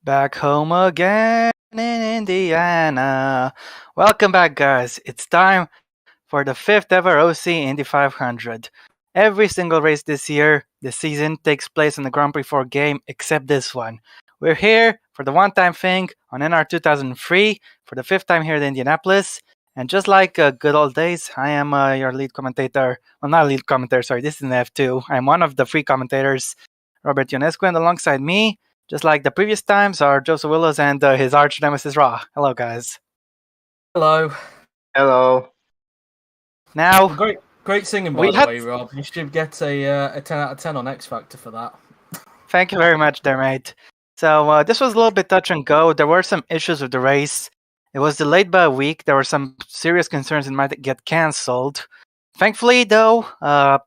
Back home again in Indiana. Welcome back, guys. It's time for the fifth ever OC Indy 500. Every single race this season, takes place in the Grand Prix 4 game except this one. We're here for the one time thing on NR 2003 for the fifth time here in Indianapolis. And just like good old days, I am your lead commentator. Well, not lead commentator, sorry, this is an F2. I'm one of the three commentators, Robert Ionescu, and alongside me, just like the previous times, are Joseph Willows and his arch nemesis Ra. Hello, guys. Hello. Hello. Now, Great singing, by the way, Rob. You should get a 10 out of 10 on X Factor for that. Thank you very much there, mate. So this was a little bit touch and go. There were some issues with the race. It was delayed by a week. There were some serious concerns it might get cancelled. Thankfully, though,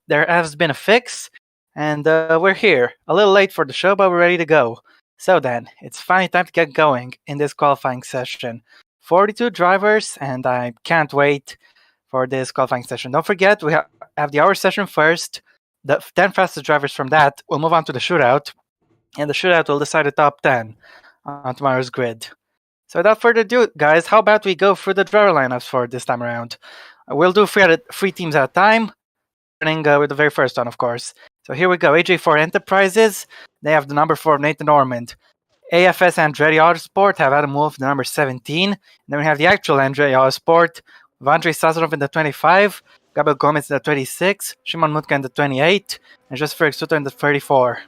there has been a fix, and we're here. A little late for the show, but we're ready to go. So then, it's finally time to get going in this qualifying session. 42 drivers, and I can't wait for this qualifying session. Don't forget, we have the hour session first. The 10 fastest drivers from that will move on to the shootout, and the shootout will decide the top 10 on tomorrow's grid. So without further ado, guys, how about we go through the driver lineups for this time around? We'll do three teams at a time, starting with the very first one, of course. So here we go. AJ4 Enterprises, they have the number 4 Nathan Ormond. AFS Andretti Autosport have Adam Wolf, the number 17. And then we have the actual Andretti Autosport, with Andrei Sazonov in the 25, Gabriel Gomez in the 26, Shimon Mutka in the 28, and Josef Sutter in the 34.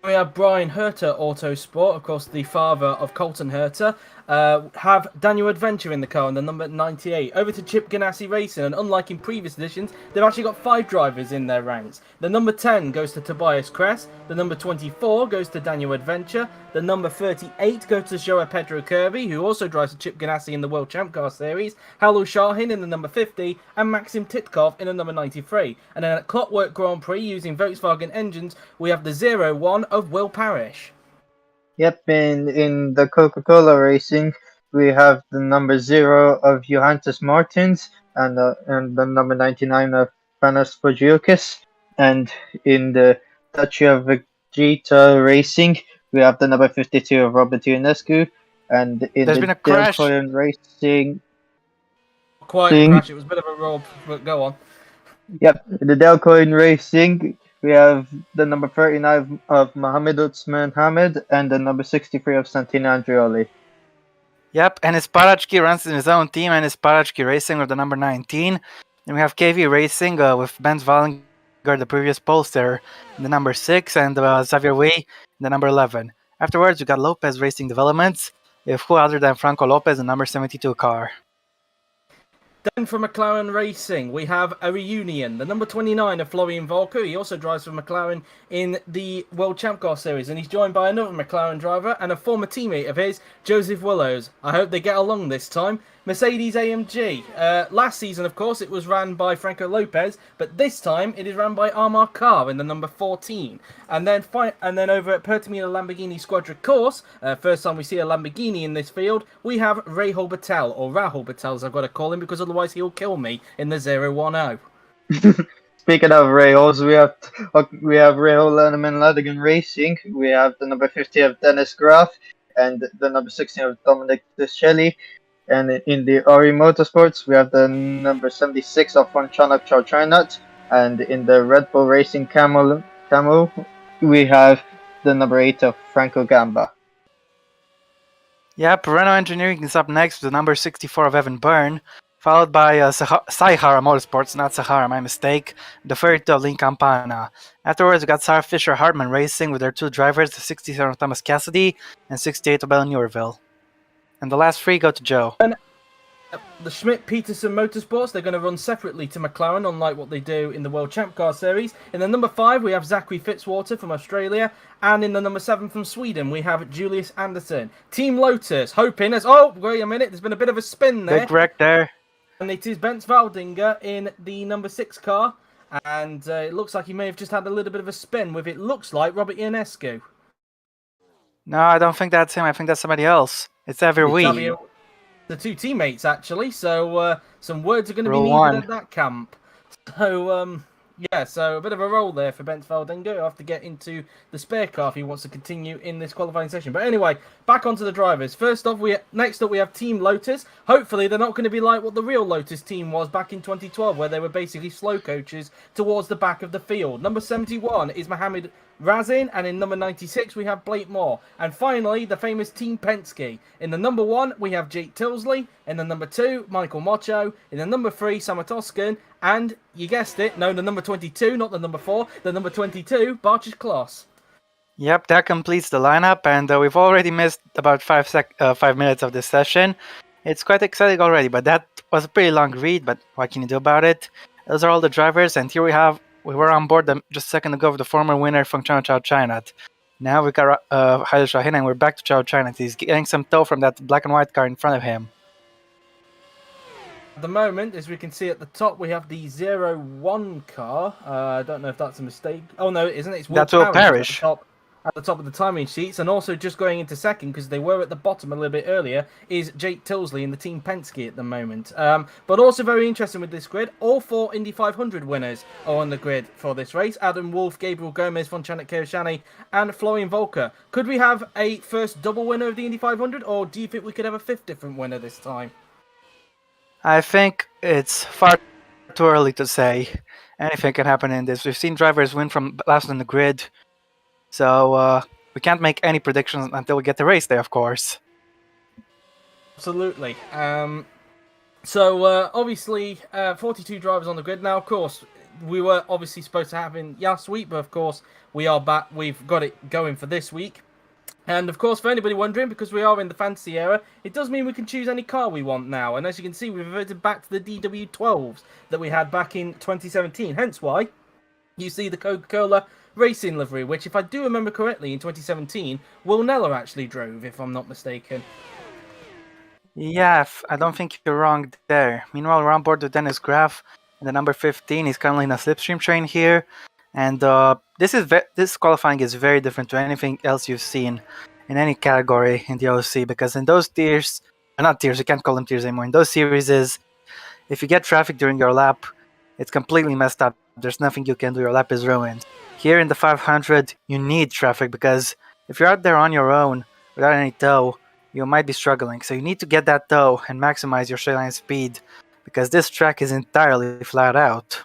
We have Brian Herter Autosport, of course, the father of Colton Herter. Have Daniel Adventure in the car in the number 98. Over to Chip Ganassi Racing, and unlike in previous editions, they've actually got 5 drivers in their ranks. The number 10 goes to Tobias Kress. The number 24 goes to Daniel Adventure. The number 38 goes to Joa Pedro Kirby, who also drives the Chip Ganassi in the World Champ Car Series. Halu Shahin in the number 50, and Maxim Titkov in the number 93. And then at Clockwork Grand Prix, using Volkswagen engines, we have the 0-1 of Will Parrish. Yep, in the Coca-Cola Racing, we have the number 0 of Johannes Martins and the number 99 of Panos Pogiokis. And in the Dacia Vegeta Racing, we have the number 52 of Robert Ionescu. And in There's the been a crash. Delcoin Racing... Quite a crash, it was a bit of a roll, but go on. Yep, in the Delcoin Racing, we have the number 39 of Mohamed Utsman Hamid and the number 63 of Santino Andrioli. Yep, and Isparachki runs in his own team, and Isparachki Racing with the number 19. Then we have KV Racing with Benz Wallinger, the previous pollster, in the number 6, and Xavier Wei in the number 11. Afterwards, we got Lopez Racing Developments, with who other than Franco Lopez, the number 72 car. Then from McLaren Racing, we have a reunion. The number 29 of Florian Volker. He also drives for McLaren in the World Champ Car Series, and he's joined by another McLaren driver and a former teammate of his, Joseph Willows. I hope they get along this time. Mercedes AMG. Last season, of course, it was ran by Franco Lopez, but this time it is ran by Amar Kar in the number 14. And then over at Pertamina Lamborghini Squadra Course, first time we see a Lamborghini in this field, we have Rahul Patel, or Rahul Patel as I've got to call him, because otherwise he'll kill me in the 010. Speaking of Rails, we have Rahul Lenneman Ladigan Racing. We have the number 50 of Dennis Graf and the number 16 of Dominic Deschelli. And in the Ori Motorsports, we have the number 76 of Fonchanak Charchanat. And in the Red Bull Racing Camel, we have the number 8 of Franco Gamba. Yep, Renault Engineering is up next with the number 64 of Evan Byrne, followed by Saihara Motorsports, not Sahara, my mistake, the 30 of Lynn Campana. Afterwards, we got Sarah Fisher Hartman Racing with their 2 drivers, the 67 of Thomas Cassidy and 68 of Bell Newerville. And the last 3 go to Joe. And the Schmidt-Peterson Motorsports, they're going to run separately to McLaren, unlike what they do in the World Champ Car Series. In the number 5, we have Zachary Fitzwater from Australia. And in the number 7 from Sweden, we have Julius Anderson. Team Lotus, hoping as... Oh, wait a minute, there's been a bit of a spin there. Big wreck there. And it is Bence Valdinger in the number 6 car. And it looks like he may have just had a little bit of a spin with, it looks like, Robert Ionescu. No, I don't think that's him. I think that's somebody else. It's Xavier Wee. The 2 teammates, actually. So some words are going to be needed at that camp. So, Yeah, so a bit of a roll there for Bent Feldingo. He'll have to get into the spare car if he wants to continue in this qualifying session. But anyway, back onto the drivers. Next up we have Team Lotus. Hopefully they're not going to be like what the real Lotus team was back in 2012, where they were basically slow coaches towards the back of the field. Number 71 is Mohammed Razin, and in number 96 we have Blake Moore. And finally, the famous Team Penske. In the number 1 we have Jake Tilsley. In the number 2, Michael Mocho. In the number 3, Samatoskan. And, you guessed it, no, the number 22, not the number 4, the number 22, Barches Kloss. Yep, that completes the lineup, and we've already missed about 5 minutes of this session. It's quite exciting already, but that was a pretty long read, but what can you do about it? Those are all the drivers, and here we were on board just a second ago with the former winner from Chao Chinat. Now we got Haile Shahin, and we're back to Chao Chinat. He's getting some tow from that black and white car in front of him. At the moment, as we can see at the top, we have the 01 car. I don't know if that's a mistake. Oh, no, it isn't. It's Will Parrish. At the top of the timing sheets, and also just going into second, because they were at the bottom a little bit earlier, is Jake Tilsley in the Team Penske at the moment. But also very interesting with this grid, all 4 Indy 500 winners are on the grid for this race. Adam Wolf, Gabriel Gomez, von Chanek Kirshani, and Florian Volker. Could we have a first double winner of the Indy 500, or do you think we could have a 5th different winner this time? I think it's far too early to say. Anything can happen in this. We've seen drivers win from last on the grid. So we can't make any predictions until we get the race day, of course. Absolutely. So obviously, 42 drivers on the grid. Now, of course, we were obviously supposed to have in last week, but of course, we are back. We've got it going for this week. And of course, for anybody wondering, because we are in the fantasy era, it does mean we can choose any car we want now. And as you can see, we've reverted back to the DW12s that we had back in 2017. Hence why you see the Coca-Cola racing livery, which, if I do remember correctly, in 2017, Will Neller actually drove, if I'm not mistaken. Yeah, I don't think you're wrong there. Meanwhile, we're on board with Dennis Graff in the number 15. He's currently in a slipstream train here. And this qualifying is very different to anything else you've seen in any category in the OC, because in those tiers, not tiers, you can't call them tiers anymore. In those series, if you get traffic during your lap, it's completely messed up. There's nothing you can do. Your lap is ruined. Here in the 500, you need traffic, because if you're out there on your own without any tow, you might be struggling. So you need to get that tow and maximize your straight line speed, because this track is entirely flat out.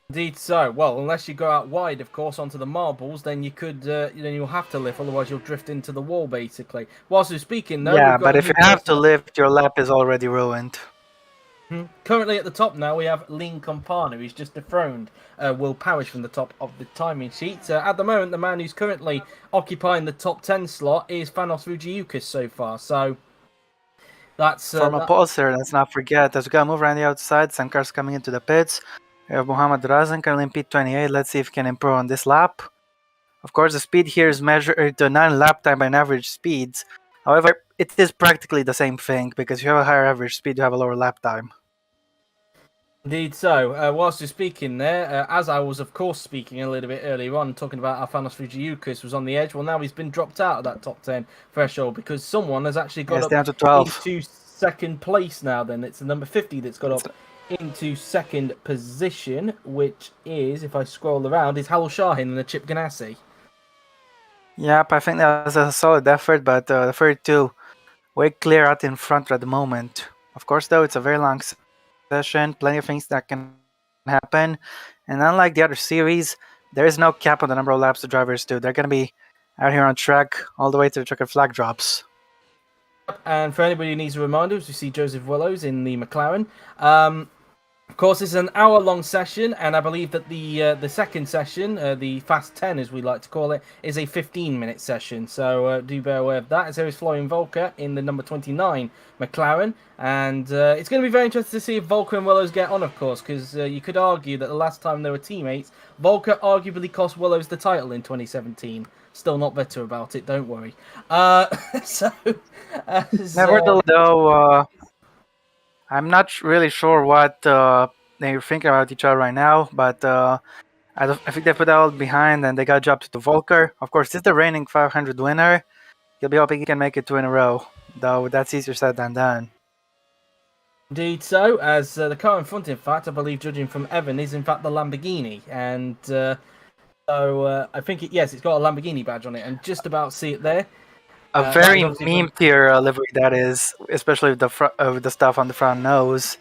Indeed so. Well, unless you go out wide, of course, onto the marbles, then you could, you'll have to lift, otherwise you'll drift into the wall, basically. Whilst we're speaking, though, yeah, but if you have to lift, your lap is already ruined. Currently at the top now, we have Lean Campana, who's just dethroned Will Parrish from the top of the timing sheet. At the moment, the man who's currently occupying the top 10 slot is Thanos Fujiukas so far. So that's from a pulsar. Let's not forget, as we gotta move around the outside, some cars coming into the pits. We have Muhammad Razan currently in P28. Let's see if he can improve on this lap. Of course, the speed here is measured to non-lap time by an average speeds. However, it is practically the same thing, because if you have a higher average speed, you have a lower lap time. Indeed so. Whilst you're speaking there, as I was, of course, speaking a little bit earlier on, talking about Alfanos Fujiukas was on the edge. Well, now he's been dropped out of that top 10 threshold, because someone has actually got up down to 12. into second place now. Then it's the number 50 that's got up into second position, which is, if I scroll around, is Halil Shahin and the Chip Ganassi. Yep, I think that was a solid effort, but the 32 way clear out in front at the moment. Of course, though, it's a very long session, plenty of things that can happen, and unlike the other series, there is no cap on the number of laps the drivers do. They're going to be out here on track all the way to the checkered flag drops. And for anybody who needs a reminder, as we see Joseph Willows in the McLaren. Of course, this is an hour-long session, and I believe that the second session, the Fast 10 as we like to call it, is a 15-minute session. So do bear aware of that. As there is Florian Volker in the number 29 McLaren, and it's going to be very interesting to see if Volker and Willows get on, of course, because you could argue that the last time they were teammates, Volker arguably cost Willows the title in 2017. Still not bitter about it, don't worry. Nevertheless, though, I'm not really sure what they're thinking about each other right now, but I think they put that all behind and they got dropped to Volker. Of course, this is the reigning 500 winner. He'll be hoping he can make it 2 in a row, though that's easier said than done. Indeed so, as the car in front, in fact, I believe, judging from Evan, is in fact the Lamborghini. And so I think, yes, it's got a Lamborghini badge on it, and just about see it there. A That very is obviously meme tier livery that is, especially with the stuff on the front nose.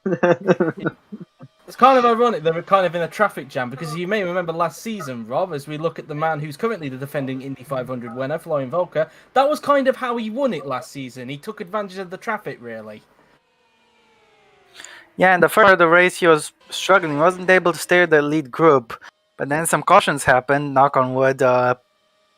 It's kind of ironic they're kind of in a traffic jam because you may remember last season, Rob, as we look at the man who's currently the defending Indy 500 winner, Florian Volker, that was kind of how he won it last season. He took advantage of the traffic, really. Yeah, in the first part of the race, he was struggling. He wasn't able to steer the lead group. But then some cautions happened, knock on wood.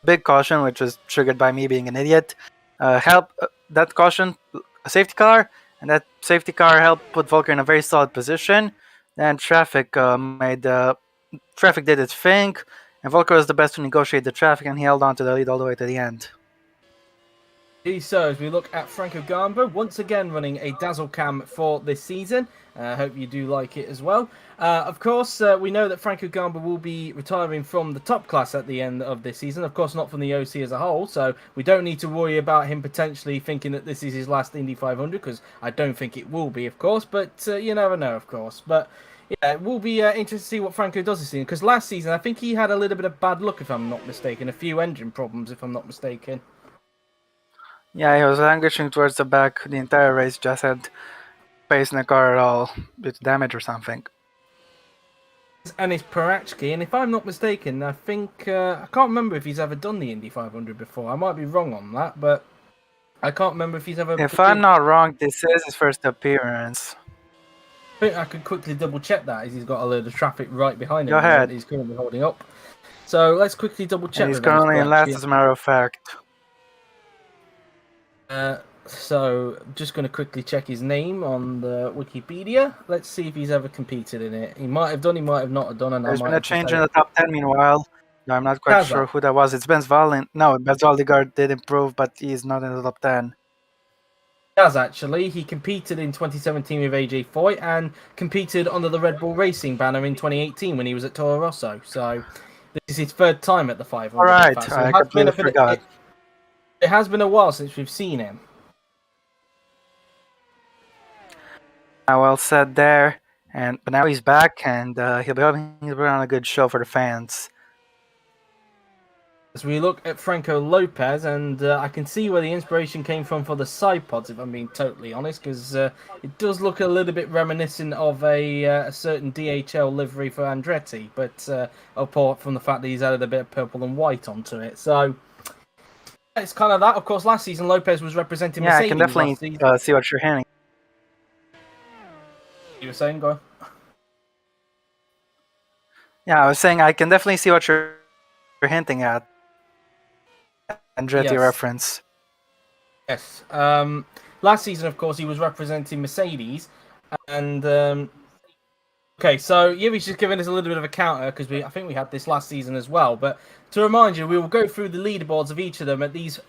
Big caution, which was triggered by me being an idiot. That caution, a safety car, and that safety car helped put Volker in a very solid position. Then traffic did its thing, and Volker was the best to negotiate the traffic, and he held on to the lead all the way to the end. So, as we look at Franco Gamba, once again running a Dazzle Cam for this season. I hope you do like it as well. Of course, we know that Franco Gamba will be retiring from the top class at the end of this season. Of course, not from the OC as a whole, so we don't need to worry about him potentially thinking that this is his last Indy 500, because I don't think it will be, of course, but you never know, of course. But yeah, it will be interesting to see what Franco does this season, because last season I think he had a little bit of bad luck, if I'm not mistaken, a few engine problems, if I'm not mistaken. Yeah, he was languishing towards the back the entire race, just had space in the car at all due to damage or something. And it's Parachki, and if I'm not mistaken, I think I can't remember if he's ever done the Indy 500 before. I might be wrong on that, but I can't remember if he's ever. If I'm not wrong, this is his first appearance. I think I could quickly double check that, as he's got a load of traffic right behind him. Go ahead. He's currently holding up. So let's quickly double check. And he's currently in last, as a matter of fact. So just going to quickly check his name on the Wikipedia. Let's see if he's ever competed in it. He might have done, he might have not done. And There's been a change in the top 10 meanwhile. No, I'm not quite Has sure that? who that was. It's Ben Zvalin. No, Ben Zvaldigaard did improve, but he's not in the top 10. Does actually. He competed in 2017 with AJ Foyt and competed under the Red Bull Racing banner in 2018 when he was at Toro Rosso. So this is his third time at the 500. All right, So I completely forgot. It has been a while since we've seen him. Well said there. But now he's back, and he'll be on a good show for the fans. As we look at Franco Lopez, and I can see where the inspiration came from for the side pods, if I'm being totally honest, because it does look a little bit reminiscent of a certain DHL livery for Andretti, but apart from the fact that he's added a bit of purple and white onto it. So it's kind of that. Of course, last season Lopez was representing Mercedes. I can definitely see what you're hinting. You were saying, go on. Yeah, I was saying I can definitely see what you're hinting at. Andretti reference. Yes. Last season, of course, he was representing Mercedes, and okay, so he's just giving us a little bit of a counter because I think we had this last season as well. But to remind you, we will go through the leaderboards of each of them at these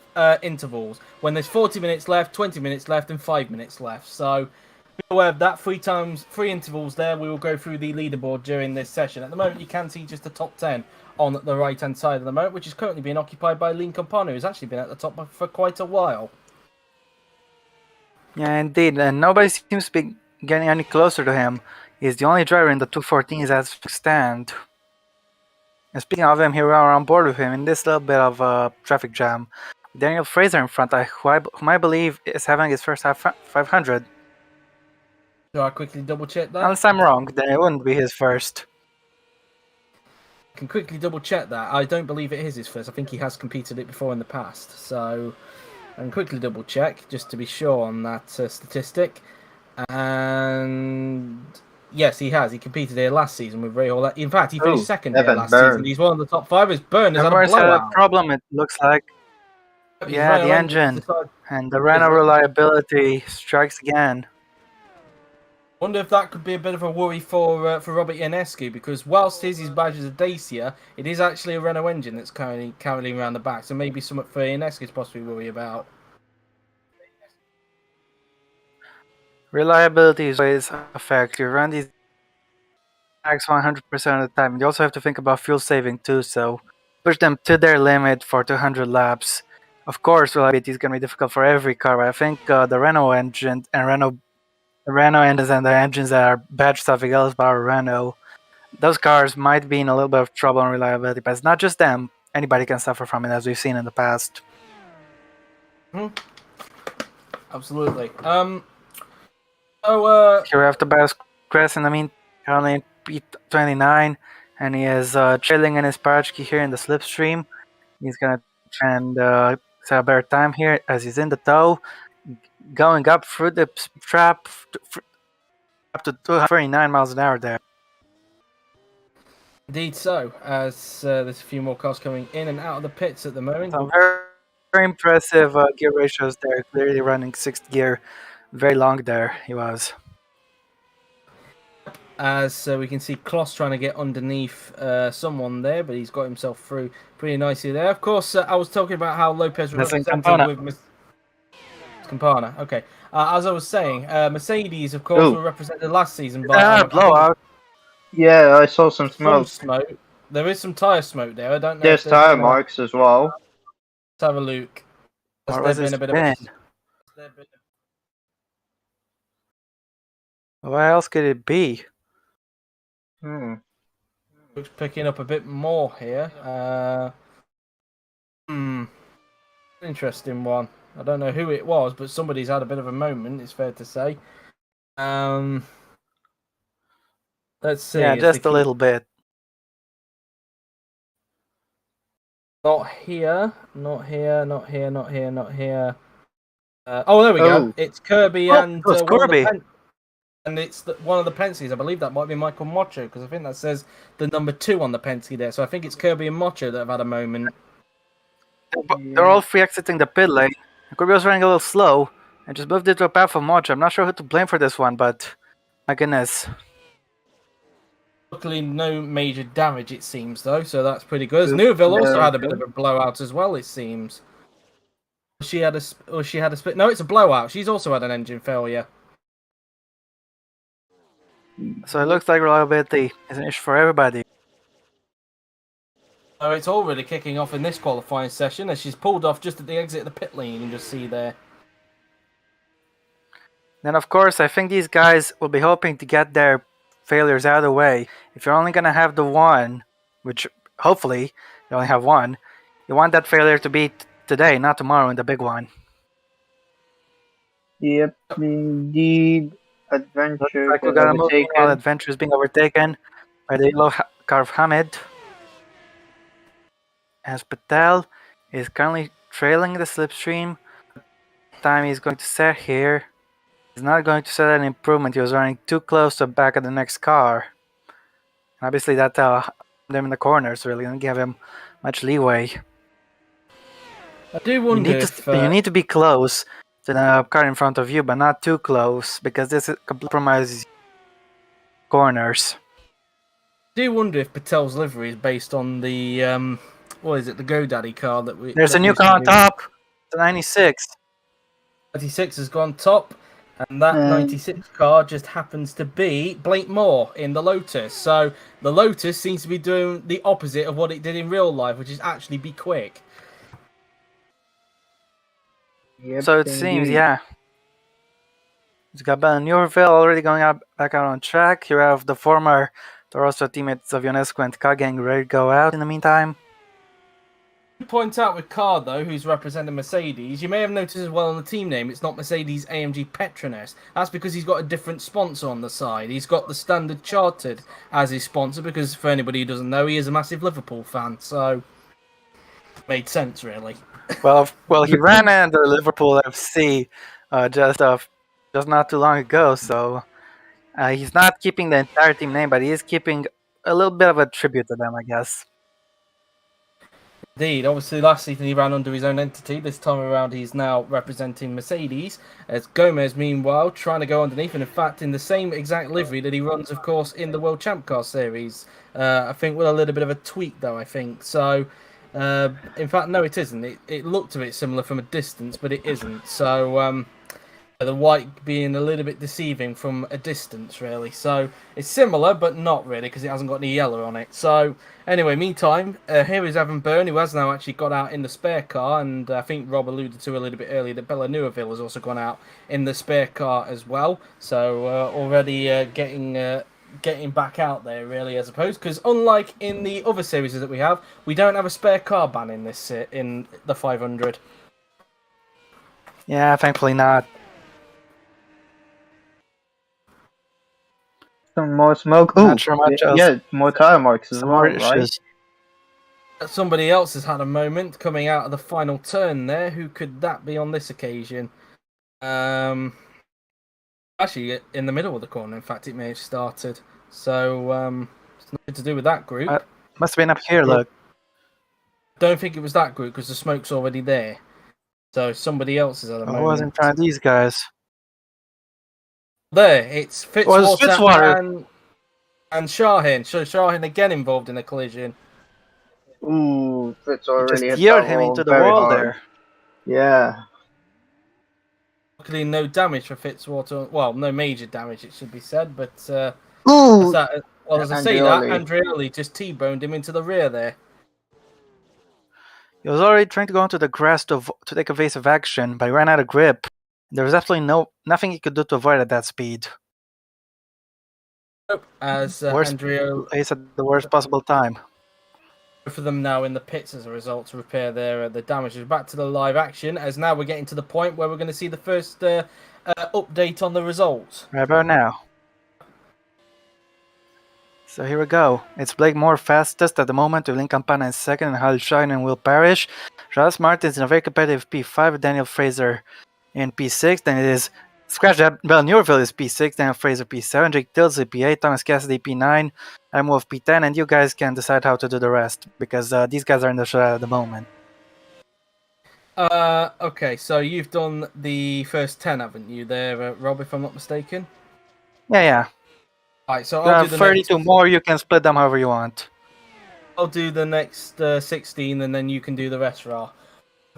intervals when there's 40 minutes left, 20 minutes left, and 5 minutes left. So be aware of that. 3 intervals there. We will go through the leaderboard during this session. At the moment, you can see just the top 10 on the right-hand side of the moment, which is currently being occupied by Lean Campano, who's actually been at the top for quite a while. Yeah, indeed. And nobody seems to be getting any closer to him. He's the only driver in the 214s as stand. And speaking of him, here we are on board with him in this little bit of a traffic jam. Daniel Fraser in front, whom I believe is having his first 500. So I quickly double check that. Unless I'm wrong, then it wouldn't be his first. I can quickly double check that. I don't believe it is his first. I think he has competed it before in the past. So I can quickly double check just to be sure on that statistic. And yes, he has. He competed here last season with Ray Hall. In fact, he finished second here last season. He's one of the top 5. His Byrne has had a blowout. Problem, it looks like. Yeah, the engine and the Renault reliability strikes again. Wonder if that could be a bit of a worry for Robert Ionescu, because whilst his badge is a Dacia, it is actually a Renault engine that's currently around the back. So maybe something for Ionescu to possibly worry about. Reliability is always a factor. You run these tracks 100% of the time. You also have to think about fuel saving too, so push them to their limit for 200 laps. Of course, reliability is going to be difficult for every car, but I think the Renault engine and Renault the Renault engines and the engines that are badged something else by Renault, those cars might be in a little bit of trouble on reliability, but it's not just them. Anybody can suffer from it, as we've seen in the past. Absolutely. Here we have Tobias Kress in the mean, currently in P29, and he is trailing in his Parachki here in the slipstream. He's gonna try and set a better time here as he's in the tow, going up through the trap up to 239 miles an hour there. Indeed so, as there's a few more cars coming in and out of the pits at the moment. Some very, very impressive gear ratios there, clearly running 6th gear. Very long there, he was. As we can see Kloss trying to get underneath someone there, but he's got himself through pretty nicely there. Of course, I was talking about how Lopez was represented with Campana. Okay. As I was saying, Mercedes, of course, were represented last season by... blowout. Yeah, I saw some smoke. There is some tyre smoke there. I don't know. There's tyre marks as well. Let's have a look. What else could it be? Looks picking up a bit more here. Interesting one. I don't know who it was, but somebody's had a bit of a moment, it's fair to say. Let's see. Yeah, just a little bit. Not here, not here, not here, not here, not here. Oh, there we go. It's Kirby and Kirby. And it's one of the Penskys. I believe that might be Michael Mocho, because I think that says the number 2 on the Penske there. So I think it's Kirby and Mocho that have had a moment. They're all free exiting the pit lane. Kirby was running a little slow and just moved into a path of Mocho. I'm not sure who to blame for this one, but my goodness. Luckily, no major damage, it seems, though, so that's pretty good. Neuville also had a bit of a blowout as well, it seems. She had a split. No, it's a blowout. She's also had an engine failure. So it looks like reliability is an issue for everybody. So it's already kicking off in this qualifying session as she's pulled off just at the exit of the pit lane. You can just see there. Then, of course, I think these guys will be hoping to get their failures out of the way. If you're only going to have the one, which hopefully you only have one, you want that failure to be today, not tomorrow in the big one. Yep, indeed. Adventure. Looks like we got a moving while Adventure is being overtaken by the yellow car of Hamid. As Patel is currently trailing the slipstream. Time he's going to set here. He's not going to set an improvement. He was running too close to the back of the next car. And obviously that them in the corners really didn't give him much leeway. I do wonder you need to be close to the car in front of you, but not too close, because this compromises corners. I do wonder if Patel's livery is based on the what is it, the GoDaddy car that we... There's a new car on top, the 96. 96 has gone top, and that 96 car just happens to be Blake Moore in the Lotus. So the Lotus seems to be doing the opposite of what it did in real life, which is actually be quick. Yep, so it seems, yeah. It's got Neuville already going back out on track. Here we have the former Torosso teammates of Ionescu and Kageng ready to go out in the meantime. Point out with Carr, though, who's representing Mercedes, you may have noticed as well on the team name, it's not Mercedes AMG Petronas. That's because he's got a different sponsor on the side. He's got the Standard Chartered as his sponsor, because for anybody who doesn't know, he is a massive Liverpool fan, so made sense, really. Well, he ran into Liverpool FC just not too long ago, so he's not keeping the entire team name, but he is keeping a little bit of a tribute to them, I guess. Indeed, obviously last season he ran under his own entity. This time around he's now representing Mercedes. As Gomez, meanwhile, trying to go underneath, and in fact in the same exact livery that he runs, of course, in the World Champ Car Series. I think with a little bit of a tweak, though, I think. So, in fact, no, it isn't. It looked a bit similar from a distance, but it isn't. So, The white being a little bit deceiving from a distance, really. So it's similar, but not really, because it hasn't got any yellow on it. So anyway, meantime, here is Evan Byrne, who has now actually got out in the spare car, and I think Rob alluded to a little bit earlier that Bella Neuville has also gone out in the spare car as well. So already getting back out there, really, I suppose, because unlike in the other series that we have, we don't have a spare car ban in this in the 500. Yeah, thankfully not. Some more smoke. Not Ooh, sure much else. yeah, more tire marks as Some well, more right? issues. Somebody else has had a moment coming out of the final turn there. Who could that be on this occasion? Actually, in the middle of the corner. In fact, it may have started. So it's nothing to do with that group. Must have been up here, look. Don't think it was that group because the smoke's already there. So somebody else is at the I moment. wasn't trying these guys. There, it's Was Fitzwater and Shahin. So Shahin again involved in a collision. Ooh, Fitzwater Just really hit geared that him wall into the very wall hard. there. Yeah. Luckily, no damage for Fitzwater. Well, no major damage, it should be said. But Ooh, as I say that, Andreoli just T-boned him into the rear there. He was already trying to go into the grass to take evasive action, but he ran out of grip. There was absolutely nothing he could do to avoid at that speed. As Andreoli plays at the worst possible time. For them now in the pits as a result to repair their the damage. Back to the live action, as now we're getting to the point where we're going to see the first update on the results. Right about now. So here we go. It's Blake Moore fastest at the moment, with Lincoln Campana in second, and Hal Shine and Will Parrish. Charles Martins in a very competitive P5, Daniel Fraser in P6. Then it is Scratch that, Bell Neurville is P6, Daniel Fraser P7, Jake Tilsley P8, Thomas Cassidy P9, I'm Wolf P10, and you guys can decide how to do the rest, because these guys are in the shot at the moment. Okay, so you've done the first 10, haven't you there, Rob, if I'm not mistaken? Yeah. Alright, so I'll do the 32 next... more, you can split them however you want. I'll do the next 16, and then you can do the rest, Ra.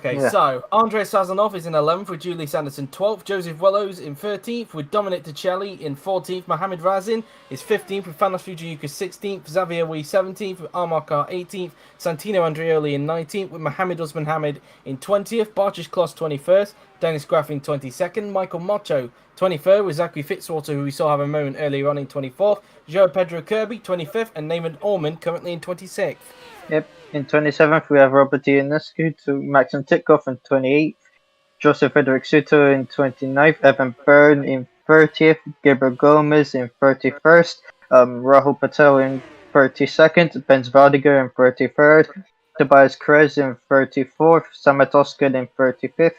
Okay, Yeah. So Andrei Sazonov is in 11th with Julie Sanderson 12th, Joseph Willows in 13th with Dominic Ticelli in 14th, Mohamed Razin is 15th with Fanos Fujiyuka 16th, Xavier Wee 17th with Armakar 18th, Santino Andreoli in 19th with Mohamed Usman Hamid in 20th, Bartish Kloss 21st, Dennis Graff in 22nd, Michael Mocho 23rd with Zachary Fitzwater, who we saw have a moment earlier on, in 24th, Joe Pedro Kirby 25th, and Naaman Orman currently in 26th. Yep. In 27th, we have Robert Ionescu to Maxim Titkoff in 28th, Joseph Frederick Suto in 29th, Evan Byrne in 30th, Gabriel Gomez in 31st, Rahul Patel in 32nd, Ben Zvadiger in 33rd, Tobias Krez in 34th, Samet Oskin in 35th,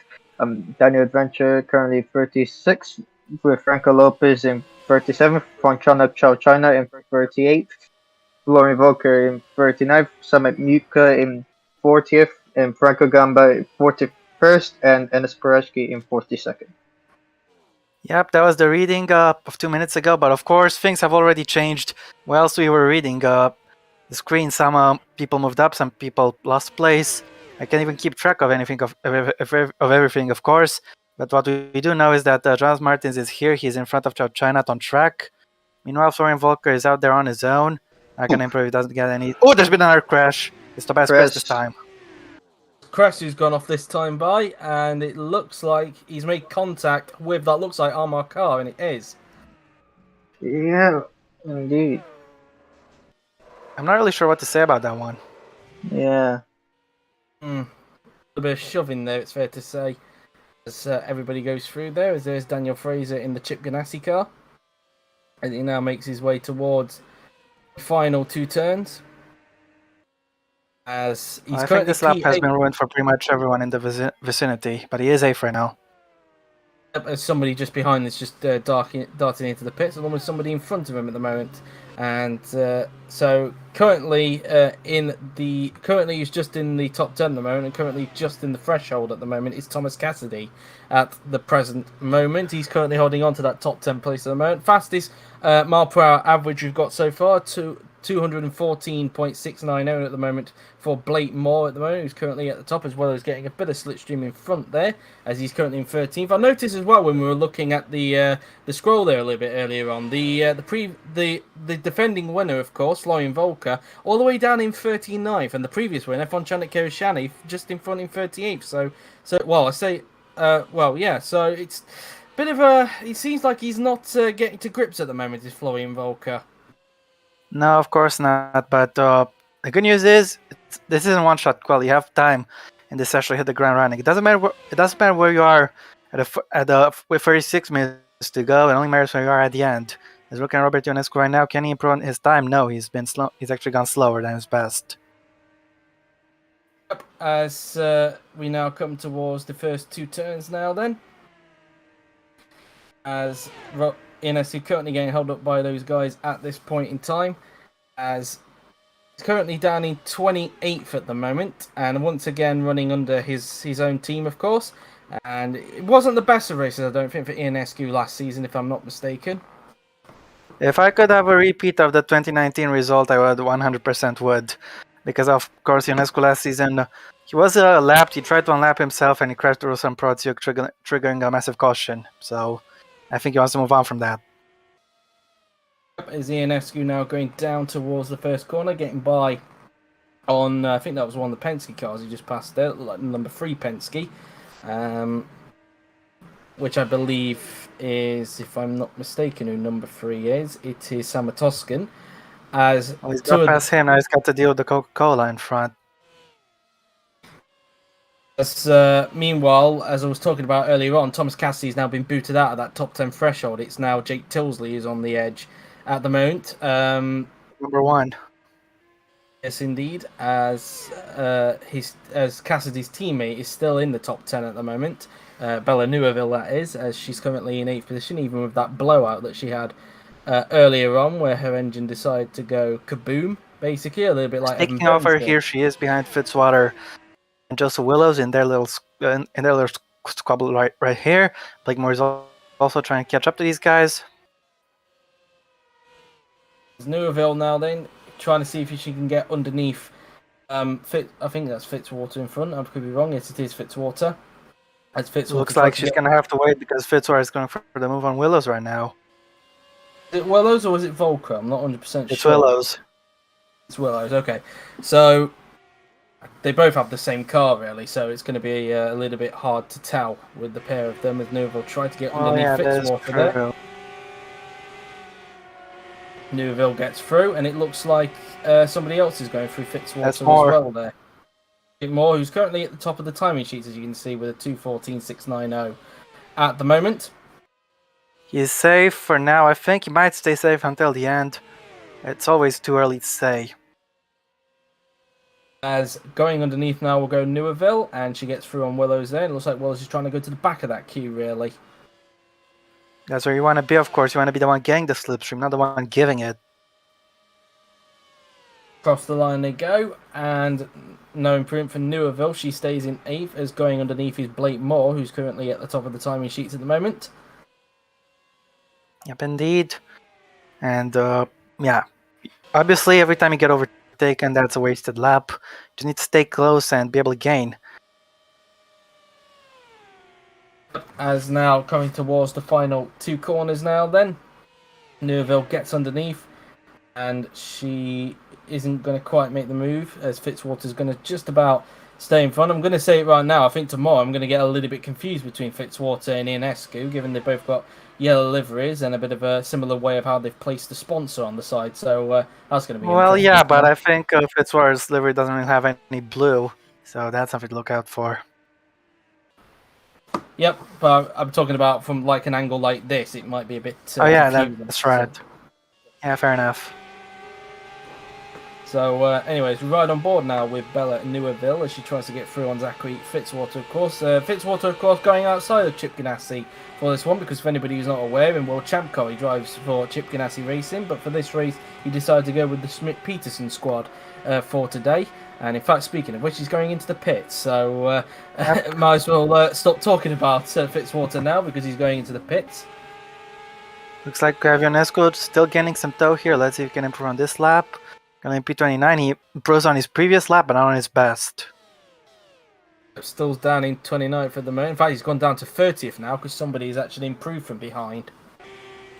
Daniel Adventure currently 36th, with Franco Lopez in 37th, Franchana Chow China in 38th, Lauren Volker in 39th, Samet Muka in 40th, and Franco Gamba in 41st, and Enes Pareshki in 42nd. Yep, that was the reading of 2 minutes ago, but of course things have already changed. Whilst we were reading the screen, some people moved up, some people lost place. I can't even keep track of anything of everything, of course. But what we do know is that Jonas Martins is here. He's in front of Chow China on track. Meanwhile, Florian Volker is out there on his own. I can improve. He doesn't get any. Oh, there's been another crash. It's Tobias Kress this time. Kress who's gone off this time by, and it looks like he's made contact with that looks like Armar car, and it is. Yeah, indeed. I'm not really sure what to say about that one. Yeah. A bit of shoving there, it's fair to say. As everybody goes through there, as there's Daniel Fraser in the Chip Ganassi car. And he now makes his way towards the final 2 turns. As he's I think this lap has been ruined for pretty much everyone in the vicinity, but he is A for now. As somebody just behind is just darting into the pits, along with somebody in front of him at the moment. And so currently he's just in the top 10 at the moment, and currently just in the threshold at the moment is Thomas Cassidy at the present moment. He's currently holding on to that top 10 place at the moment. Fastest mile per hour average we've got so far, 214.690 at the moment for Blake Moore at the moment, who's currently at the top, as well as getting a bit of slipstream in front there, as he's currently in 13th. I noticed as well when we were looking at the scroll there a little bit earlier on, the defending winner, of course, Florian Volker, all the way down in 39th, and the previous winner, Fonchanik Kerishani, just in front in 38th. So it's bit of a. It seems like he's not getting to grips at the moment, is Florian Volker. No, of course not. But the good news is, this isn't one shot qual. You have time in this session to hit the ground running. It doesn't matter. It doesn't matter where you are with 36 minutes to go. It only matters where you are at the end. As looking at Robert Ionescu right now, can he improve his time? No, he's been slow. He's actually gone slower than his best. As we now come towards the first two turns now, then. As Ionescu currently getting held up by those guys at this point in time, as he's currently down in 28th at the moment, and once again running under his own team, of course. And it wasn't the best of races, I don't think, for Ionescu last season, if I'm not mistaken. If I could have a repeat of the 2019 result, I would 100% would. Because, of course, Ionescu last season, he was lapped, he tried to unlap himself, and he crashed through some Proziuk, triggering a massive caution. So, I think he wants to move on from that. Is Ionescu now going down towards the first corner, getting by on, I think that was one of the Penske cars he just passed there, like number 3 Penske, which I believe is, if I'm not mistaken, who number 3 is. It is Samatoskin. As he's got past him, now he's got to deal with the Coca-Cola in front. Meanwhile, as I was talking about earlier on, Thomas Cassidy's now been booted out of that top 10 threshold. It's now Jake Tilsley who's on the edge at the moment. Number 1. Yes, indeed. As Cassidy's teammate is still in the top 10 at the moment. Bella Neuville, that is, as she's currently in 8th position, even with that blowout that she had earlier on, where her engine decided to go kaboom, basically, a little bit like. Speaking of her, here she is behind Fitzwater and Joseph Willows in their little squabble right here. Blake Moore is also trying to catch up to these guys. Neuville now then trying to see if she can get underneath. I think that's Fitzwater in front. I could be wrong. Yes, it is Fitzwater. As Fitzwater looks like she's gonna have to wait because Fitzwater is going for the move on Willows right now. Is it Willows or was it Volker? I'm not 100% sure. It's Willows. It's Willows. Okay, so they both have the same car, really, so it's going to be a little bit hard to tell with the pair of them as Neuville try to get underneath Fitzwater there. Neuville gets through, and it looks like somebody else is going through Fitzwater as well there. Moore, who's currently at the top of the timing sheets, as you can see, with a 2:14.690 at the moment. He's safe for now. I think he might stay safe until the end. It's always too early to say. As going underneath now will go Neuville, and she gets through on Willows there. It looks like Willows is trying to go to the back of that queue, really. That's where you want to be, of course. You want to be the one getting the slipstream, not the one giving it. Across the line they go, and no improvement for Neuville. She stays in 8th, as going underneath is Blake Moore, who's currently at the top of the timing sheets at the moment. Yep, indeed. And, yeah. Obviously, every time you get overtaken, that's a wasted lap. You just need to stay close and be able to gain. As now coming towards the final 2 corners now then. Neuville gets underneath, and she isn't going to quite make the move, as Fitzwater's going to just about stay in front. I'm going to say it right now. I think tomorrow I'm going to get a little bit confused between Fitzwater and Ionescu, given they both got yellow liveries and a bit of a similar way of how they've placed the sponsor on the side. So that's going to be well, yeah, but I think Fitzwater's livery doesn't really have any blue, so that's something to look out for. Yep, but I'm talking about from like an angle like this. It might be a bit. Oh yeah, that's right. Yeah, fair enough. So, anyways, we ride on board now with Bella Neuville as she tries to get through on Zachary Fitzwater, of course. Fitzwater, of course, going outside of Chip Ganassi for this one, because for anybody who's not aware, in World Champ Car he drives for Chip Ganassi Racing, but for this race he decided to go with the Schmidt-Peterson squad for today. And in fact, speaking of which, he's going into the pits, so might as well stop talking about Fitzwater now, because he's going into the pits. Looks like Ionescu still gaining some tow here. Let's see if he can improve on this lap. Currently in P29, he improves on his previous lap, but not on his best. Still down in 29th at the moment. In fact, he's gone down to 30th now because somebody has actually improved from behind.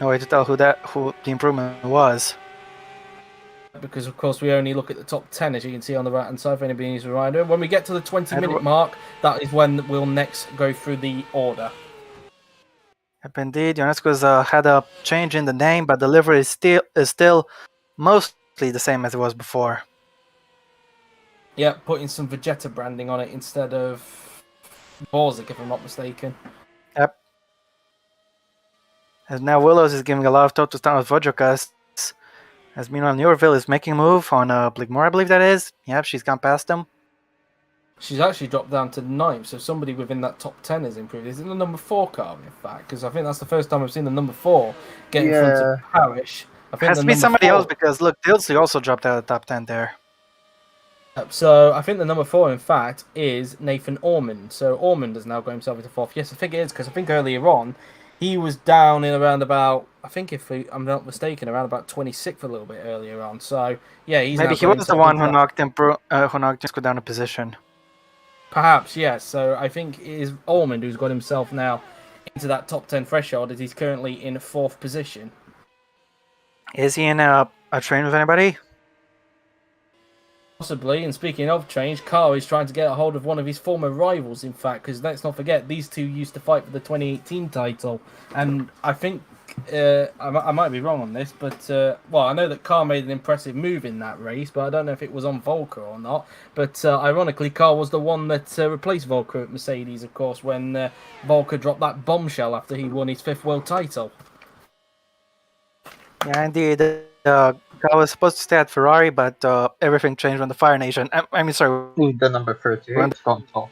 No way to tell who the improvement was. Because, of course, we only look at the top 10, as you can see on the right-hand side, for anybody who's a rider. When we get to the 20-minute mark, that is when we'll next go through the order. Yep, indeed. Ionesco's had a change in the name, but the livery is still mostly the same as it was before. Yeah, putting some Vegeta branding on it instead of Borzik, if I'm not mistaken. Yep. As now Willows is giving a lot of total time with Vodjokas. As meanwhile, Newerville is making a move on Bligmore, I believe that is. Yep, she's gone past him. She's actually dropped down to 9th, so somebody within that top 10 has improved. Is it the number 4 car, in fact? Because I think that's the first time I've seen the number 4 get in front of Parrish. I think Has to be somebody else because, look, Dilsley also dropped out of the top 10 there. So I think the number 4, in fact, is Nathan Ormond. So Ormond has now got himself into 4th. Yes, I think it is, because I think earlier on, he was down in around about, I think if I'm not mistaken, around about 26th a little bit earlier on. So, yeah, he's Maybe now he got was the himself one into who that. knocked Ionesco down a position. Perhaps, yes. So I think it is Ormond who's got himself now into that top 10 threshold, as he's currently in 4th position. Is he in a train with anybody? Possibly, and speaking of change, Carl is trying to get a hold of one of his former rivals, in fact, because let's not forget, these two used to fight for the 2018 title, and I think, I might be wrong on this, but, well, I know that Carl made an impressive move in that race, but I don't know if it was on Volker or not, but ironically, Carl was the one that replaced Volker at Mercedes, of course, when Volker dropped that bombshell after he won his 5th world title. Yeah, indeed. I was supposed to stay at Ferrari, but everything changed when the Fire Nation. I mean, sorry. The number 38 has gone top.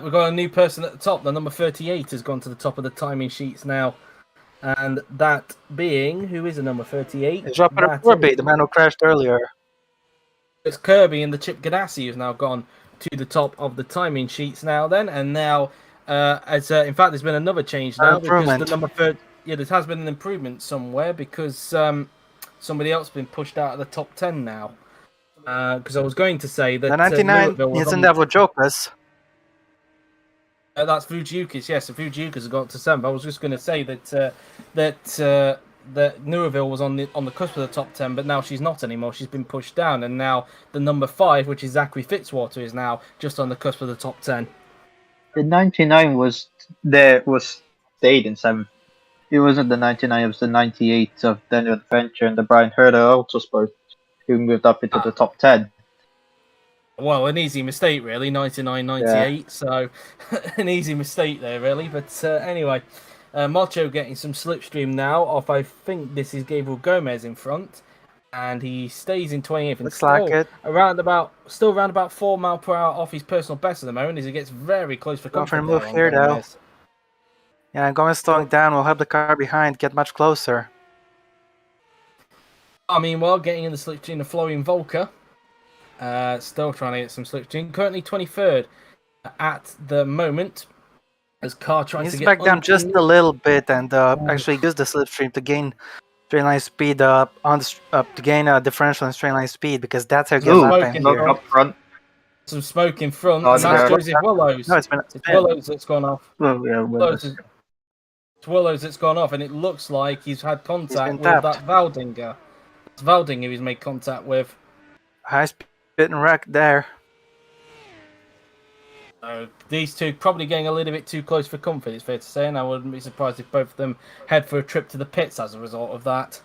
We've got a new person at the top. The number 38 has gone to the top of the timing sheets now. And that being, who is the number 38? It's Robert Kirby, the man who crashed earlier. It's Kirby and the Chip Ganassi who's now gone to the top of the timing sheets now then. And now, in fact, there's been another change now. Because the number 30, yeah, there has been an improvement somewhere because somebody else has been pushed out of the top 10 now. Because I was going to say that... The 99 isn't that Vojokas? That's Fujiukas, yes. So Fujiukas has got to 7th. I was just going to say that Newerville was on the cusp of the top 10, but now she's not anymore. She's been pushed down, and now the number 5, which is Zachary Fitzwater, is now just on the cusp of the top 10. The 99 stayed in 7th. It wasn't the 99, it was the 98 of Daniel Adventure and the Brian Herder Autosport who moved up into the top 10. Well, an easy mistake, really. 99, 98. Yeah. So, an easy mistake there, really. But anyway, Macho getting some slipstream now off, I think this is Gabriel Gomez in front. And he stays in 28th. And still around about 4 miles per hour off his personal best at the moment as he gets very close for comfort. Move here, though. Yeah, Gomez slowing down will help the car behind get much closer. Meanwhile, getting in the slipstream of Florian Volker. Still trying to get some slipstream. Currently 23rd at the moment. As car tries to get back down just a little bit and actually use the slipstream to gain straight line speed to gain a differential in straight line speed because that's how you get lap time here. Up front. Some smoke in front. And that's Joseph Willows. No, it's Willows that's gone off. Oh, yeah, Willows that's gone off, and it looks like he's had contact with that Valdinger. It's Valdinger he's made contact with. High speed and wreck there. These two probably getting a little bit too close for comfort, it's fair to say, and I wouldn't be surprised if both of them head for a trip to the pits as a result of that.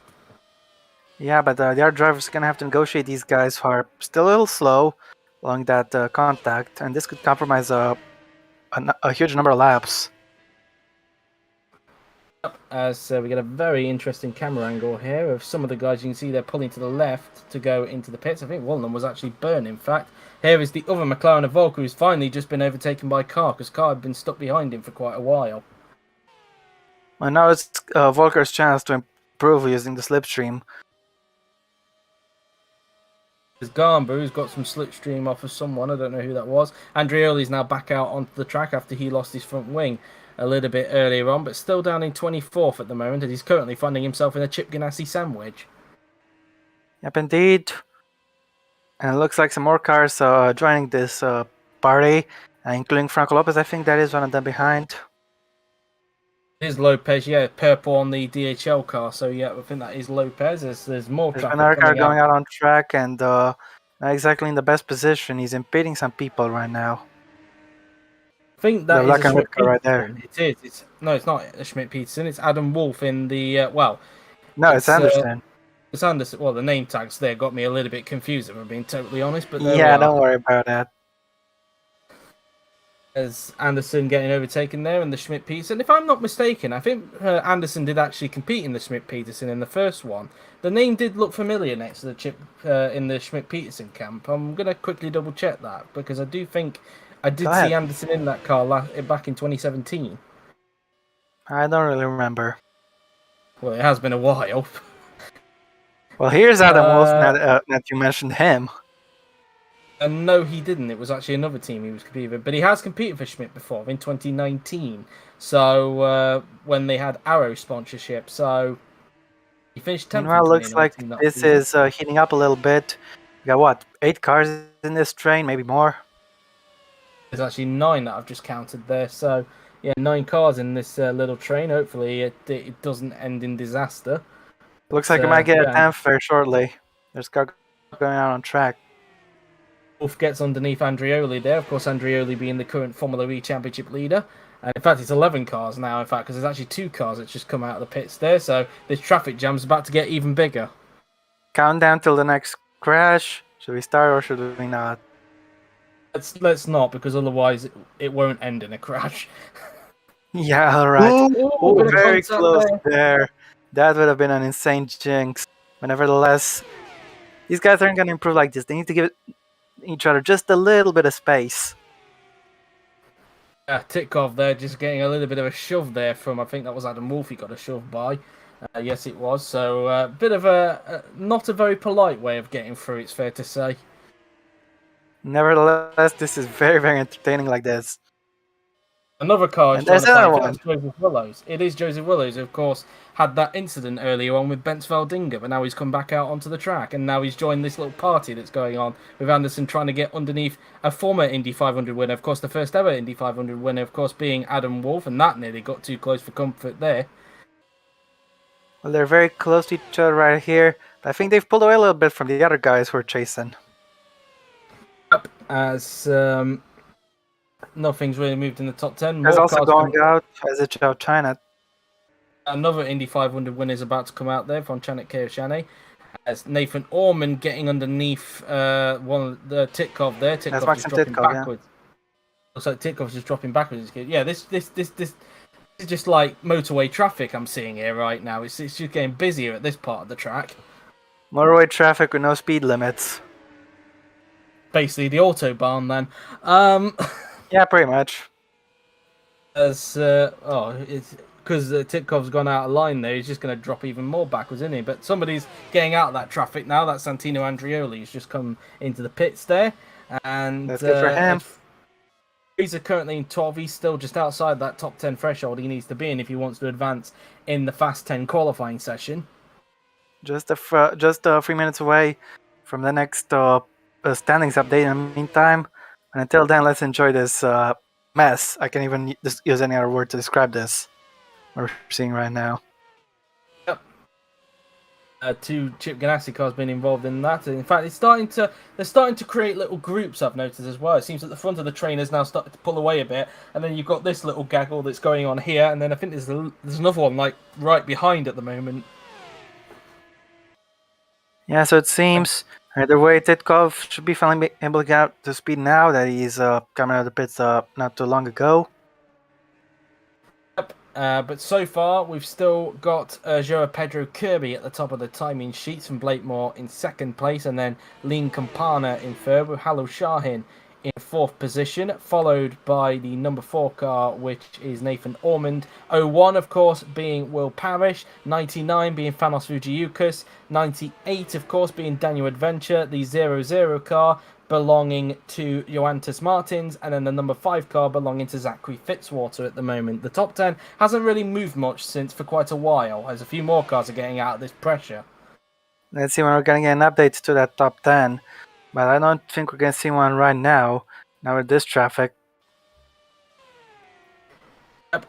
Yeah, but the other drivers are going to have to negotiate these guys who are still a little slow along that contact, and this could compromise a huge number of laps. As we get a very interesting camera angle here of some of the guys. You can see they're pulling to the left to go into the pits. I think one of them was actually Byrne, in fact. Here is the other McLaren of Volker, who's finally just been overtaken by Carr, because Carr had been stuck behind him for quite a while. Well, now it's Volker's chance to improve using the slipstream. There's Garnboo, who's got some slipstream off of someone. I don't know who that was. Andreoli's now back out onto the track after he lost his front wing a little bit earlier on, but still down in 24th at the moment, and he's currently finding himself in a Chip Ganassi sandwich. Yep, indeed. And it looks like some more cars joining this party, including Franco Lopez. I think that is one of them behind. It is Lopez, yeah, purple on the DHL car. So yeah, I think that is Lopez. There's more There's traffic another car coming going out. out on track and not exactly in the best position. He's impeding some people right now. I think The that is black a and red Schmidt car right there. Peterson. It is. It's not a Schmidt Peterson. It's Adam Wolf in the No, it's Anderson. It's Anderson. Well, the name tags there got me a little bit confused, if I'm being totally honest. But there we Yeah, are. don't worry about that. As Anderson getting overtaken there in the Schmidt Peterson. If I'm not mistaken, I think Anderson did actually compete in the Schmidt Peterson in the first one. The name did look familiar next to the chip in the Schmidt Peterson camp. I'm going to quickly double check that because I do think I did see Anderson in that car back in 2017. I don't really remember. Well, it has been a while. Well, here's Adam Wolf, now that you mentioned him. And no, he didn't. It was actually another team he was competing with. But he has competed for Schmidt before in 2019. So when they had Arrow sponsorship. So he finished 10th. Meanwhile, looks like this is heating up a little bit. We got what, 8 cars in this train, maybe more. There's actually 9 that I've just counted there. So yeah, 9 cars in this little train. Hopefully it doesn't end in disaster. Looks like we might get a 10th very shortly. There's a car going out on track. Wolf gets underneath Andreoli there. Of course, Andreoli being the current Formula E Championship leader. And in fact, it's 11 cars now, in fact, because there's actually 2 cars that's just come out of the pits there. So this traffic jam's about to get even bigger. Countdown till the next crash. Should we start or should we not? Let's not, because otherwise it won't end in a crash. Yeah, alright. Ooh, very close there. That would have been an insane jinx. But nevertheless, these guys aren't going to improve like this. They need to give each other just a little bit of space. Titkov there just getting a little bit of a shove there from, I think that was Adam Wolf he got a shove by. Yes, it was. So a bit of not a very polite way of getting through, it's fair to say. Nevertheless, this is very, very entertaining like this. Another car is there's another one. Joseph Willows. It is Joseph Willows, who, of course, had that incident earlier on with Bentzveld-Dinger, but now he's come back out onto the track, and now he's joined this little party that's going on with Anderson trying to get underneath a former Indy 500 winner, of course, the first ever Indy 500 winner, of course, being Adam Wolf, and that nearly got too close for comfort there. Well, they're very close to each other right here, but I think they've pulled away a little bit from the other guys who are chasing. Yep, as nothing's really moved in the top 10. There's also going out as it's out China. Another Indy 500 winner is about to come out there from Chanek Keoshane. As Nathan Orman getting underneath one of the Titkov there. Titkov just dropping backwards. Yeah. Looks like Titkov's just dropping backwards. Yeah, this is just like motorway traffic I'm seeing here right now. It's just getting busier at this part of the track. Motorway traffic with no speed limits. Basically the Autobahn then. Yeah, pretty much. As it's because Titkov's gone out of line there. He's just going to drop even more backwards, isn't he? But somebody's getting out of that traffic now. That's Santino Andreoli. He's just come into the pits there, and that's good for him. He's currently in 12th. He's still just outside that top 10 threshold he needs to be in if he wants to advance in the Fast 10 qualifying session. Just 3 minutes away from the next standings update. In the meantime, and until then, let's enjoy this mess. I can't even use any other word to describe this. We're seeing right now. Yep. 2 Chip Ganassi cars being involved in that. In fact, they're starting to create little groups. I've noticed as well. It seems that the front of the train is now starting to pull away a bit, and then you've got this little gaggle that's going on here, and then I think there's another one like right behind at the moment. Yeah, so it seems either way, Titkov should be finally able to get up to speed now that he's coming out of the pits not too long ago. But so far, we've still got Joao Pedro Kirby at the top of the timing sheets and Blakemore in second place, and then Lean Campana in third with Halo Shahin in fourth position, followed by the number 4 car, which is Nathan Ormond. 01, of course, being Will Parrish. 99 being Thanos Fujiukas. 98, of course, being Daniel Adventure. The 00 car belonging to Joantis Martins, and then the number 5 car belonging to Zachary Fitzwater at the moment. The top 10 hasn't really moved much for quite a while, as a few more cars are getting out of this pressure. Let's see when we're gonna get an update to that top 10. But I don't think we're gonna see one right now. Now with this traffic.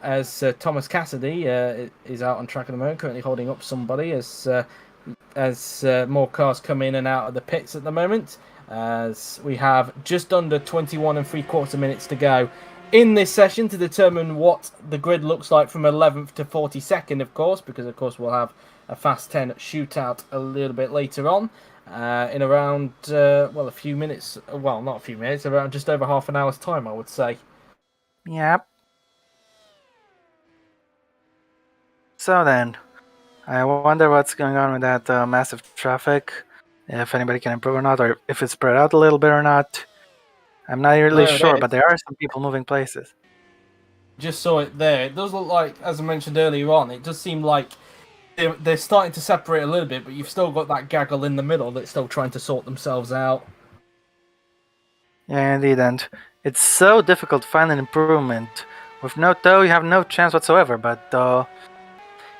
As Thomas Cassidy is out on track at the moment, currently holding up somebody as more cars come in and out of the pits at the moment. As we have just under 21 and 3/4 minutes to go in this session to determine what the grid looks like from 11th to 42nd, of course, because of course we'll have a Fast 10 shootout a little bit later on in around a few minutes. Well, not a few minutes, around just over half an hour's time, I would say. Yep. So then, I wonder what's going on with that massive traffic. If anybody can improve or not, or if it's spread out a little bit or not. I'm not really There it sure, is. but there are some people moving places. Just saw it there. It does look like, as I mentioned earlier on, it does seem like they're starting to separate a little bit, but you've still got that gaggle in the middle that's still trying to sort themselves out. Yeah, indeed, and it's so difficult to find an improvement. With no tow, you have no chance whatsoever, but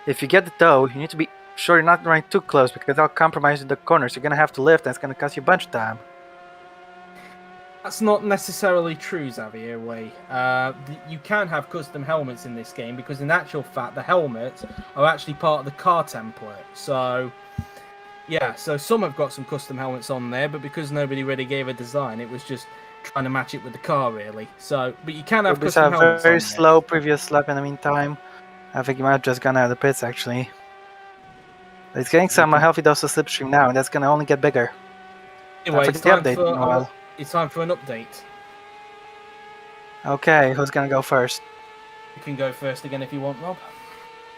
if you get the tow, you need to be sure you're not running too close because that'll compromise the corners. You're gonna have to lift, and it's gonna cost you a bunch of time. That's not necessarily true, Xavier Way. You can have custom helmets in this game because, in actual fact, the helmets are actually part of the car template. So, yeah, so some have got some custom helmets on there, but because nobody really gave a design, it was just trying to match it with the car, really. So, but you can have It's custom a helmets very on slow previous lap in the meantime. I think he might have just gone out of the pits, actually. But he's getting some healthy dose of slipstream now, and that's gonna only get bigger. Anyway, it's time for an update. Okay, who's gonna go first? You can go first again if you want, Rob.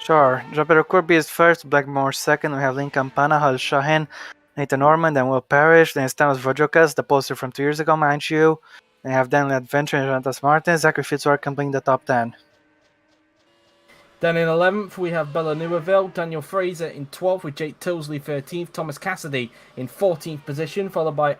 Sure. Jabber Corby is first, Blackmore second. We have Lincoln Pana, Hal Shahin, Nathan Norman, then Will Parrish, then Stanis Vojokas, the poster from 2 years ago, mind you. Then you have Daniel Adventure and Jantas Martin, Zachary Fitzwater completing the top 10. Then in 11th, we have Bella Newaville, Daniel Fraser in 12th, with Jake Tilsley 13th, Thomas Cassidy in 14th position, followed by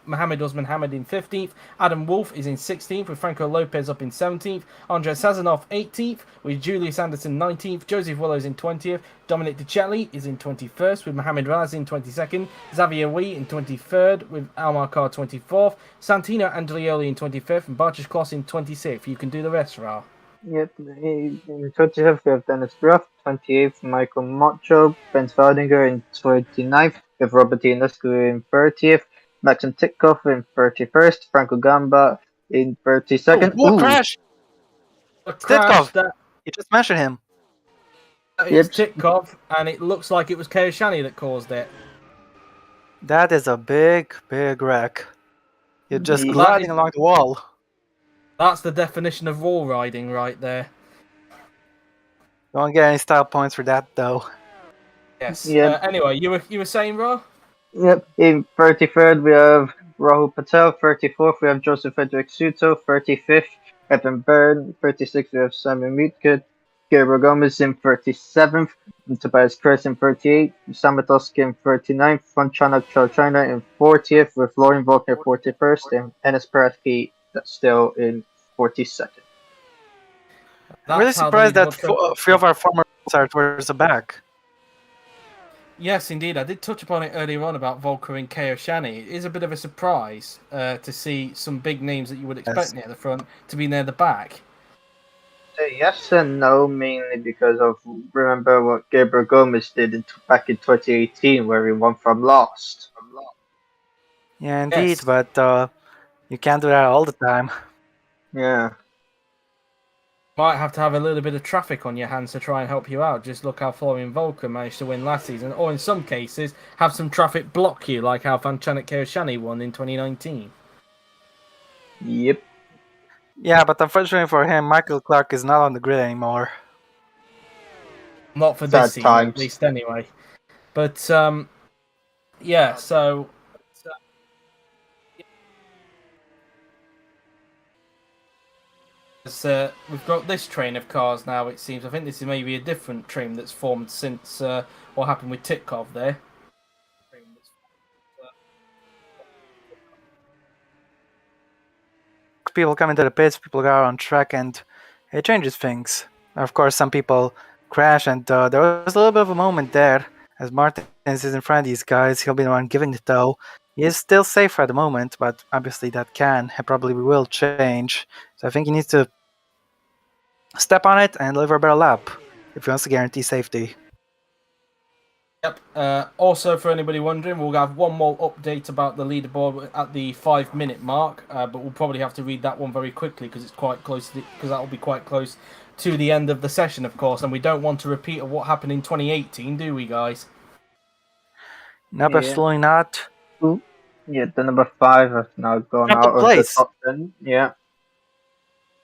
Mohamed Usman Hamid in 15th. Adam Wolf is in 16th, with Franco Lopez up in 17th. Andrei Sazonov 18th, with Julius Anderson 19th. Joseph Willows in 20th. Dominic DiCelli is in 21st, with Mohamed Raz in 22nd. Xavier Wee in 23rd, with Almar Carr 24th. Santino Andrioli in 25th, and Bartosz Klos in 26th. You can do the rest, Ra. Yep, in 27th we have Dennis Gruff, 28th Michael Macho, Ben Valdinger in 29th, we have Robert Ionescu in 30th, Maxim Titkov in 31st, Franco Gamba in 32nd. What crash! Titkov! You just mentioned him. It's Titkov, and it looks like it was Keoshani that caused it. That is a big, big wreck. You're just gliding along the wall. That's the definition of wall riding right there. Don't get any style points for that, though. Yes. Yep. Anyway, you were saying, Ra? Yep. In 33rd we have Rahul Patel. 34th we have Joseph Frederick Suto. 35th Evan Byrne. 36th we have Simon Mutke. Gabriel Gomez in 37th. And Tobias Chris in 38th. Samatoski in 39th. Fonchana China in 40th. With Lauren Volker 41st. And Enes Paraski that's still in 42nd. I'm really surprised that 3 of our former are towards the back. Yes, indeed. I did touch upon it earlier on about Volker and Keoshani. It is a bit of a surprise to see some big names that you would expect near the front to be near the back. Yes and no, mainly because of remember what Gabriel Gomez did back in 2018 where he won from last. Yeah, indeed, but you can't do that all the time. Yeah. Might have to have a little bit of traffic on your hands to try and help you out. Just look how Florian Volker managed to win last season, or in some cases, have some traffic block you, like how Vanchanik Keoshani won in 2019. Yep. Yeah, but unfortunately for him, Michael Clark is not on the grid anymore. Not for this season, at least anyway. But, yeah, so... we've got this train of cars now, it seems. I think this is maybe a different train that's formed since what happened with Titkov there. People come into the pits, people go on track, and it changes things. Of course, some people crash, and there was a little bit of a moment there As Martin is in front of these guys, he'll be the one giving the tow. He is still safe at the moment, but obviously that can and probably will change. So I think he needs to step on it and deliver a better lap if he wants to guarantee safety. Yep. Also, for anybody wondering, we'll have one more update about the leaderboard at the 5-minute mark, but we'll probably have to read that one very quickly because it's quite close. Because that will be quite close to the end of the session, of course, and we don't want to repeat of what happened in 2018, do we, guys? Nope, Yeah. absolutely not. Yeah, the number 5 has now gone Not out the of the place. top 10. Yeah.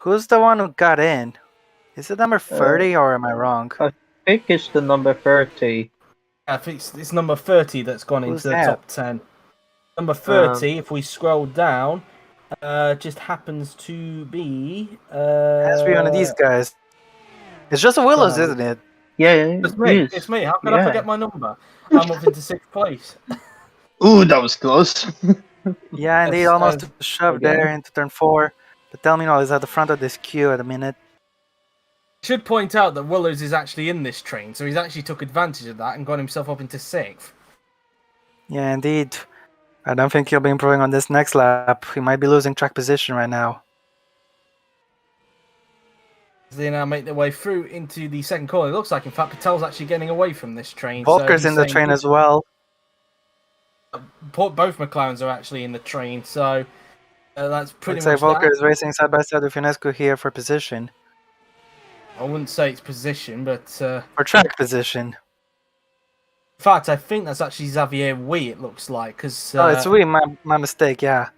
Who's the one who got in? Is it number 30 or am I wrong? I think it's the number 30. I think it's number 30 that's gone Who's into the that? top 10. Number 30, if we scroll down, just happens to be. Has to be one of these guys. It's just a Willows, Wow. isn't it? Yeah, It's me. yes. It's me. How can I Yeah. forget my number? I'm up into 6th place. Ooh, that was close. Yeah, indeed, Yes, almost shoved again. there into turn 4. But Telminol is at the front of this queue at the minute. Should point out that Willows is actually in this train, so he's actually took advantage of that and got himself up into 6th. Yeah, indeed. I don't think he'll be improving on this next lap. He might be losing track position right now. They now make their way through into the second corner. It looks like, in fact, Patel's actually getting away from this train. Volker's so in the train as well. Both McLarens are actually in the train, so that's pretty Looks like much Volker that. is racing side by side with Ionescu here for position. I wouldn't say it's position, but For track position. in fact, I think that's actually Xavier Wee, it looks like, because Oh, it's we, my mistake, yeah.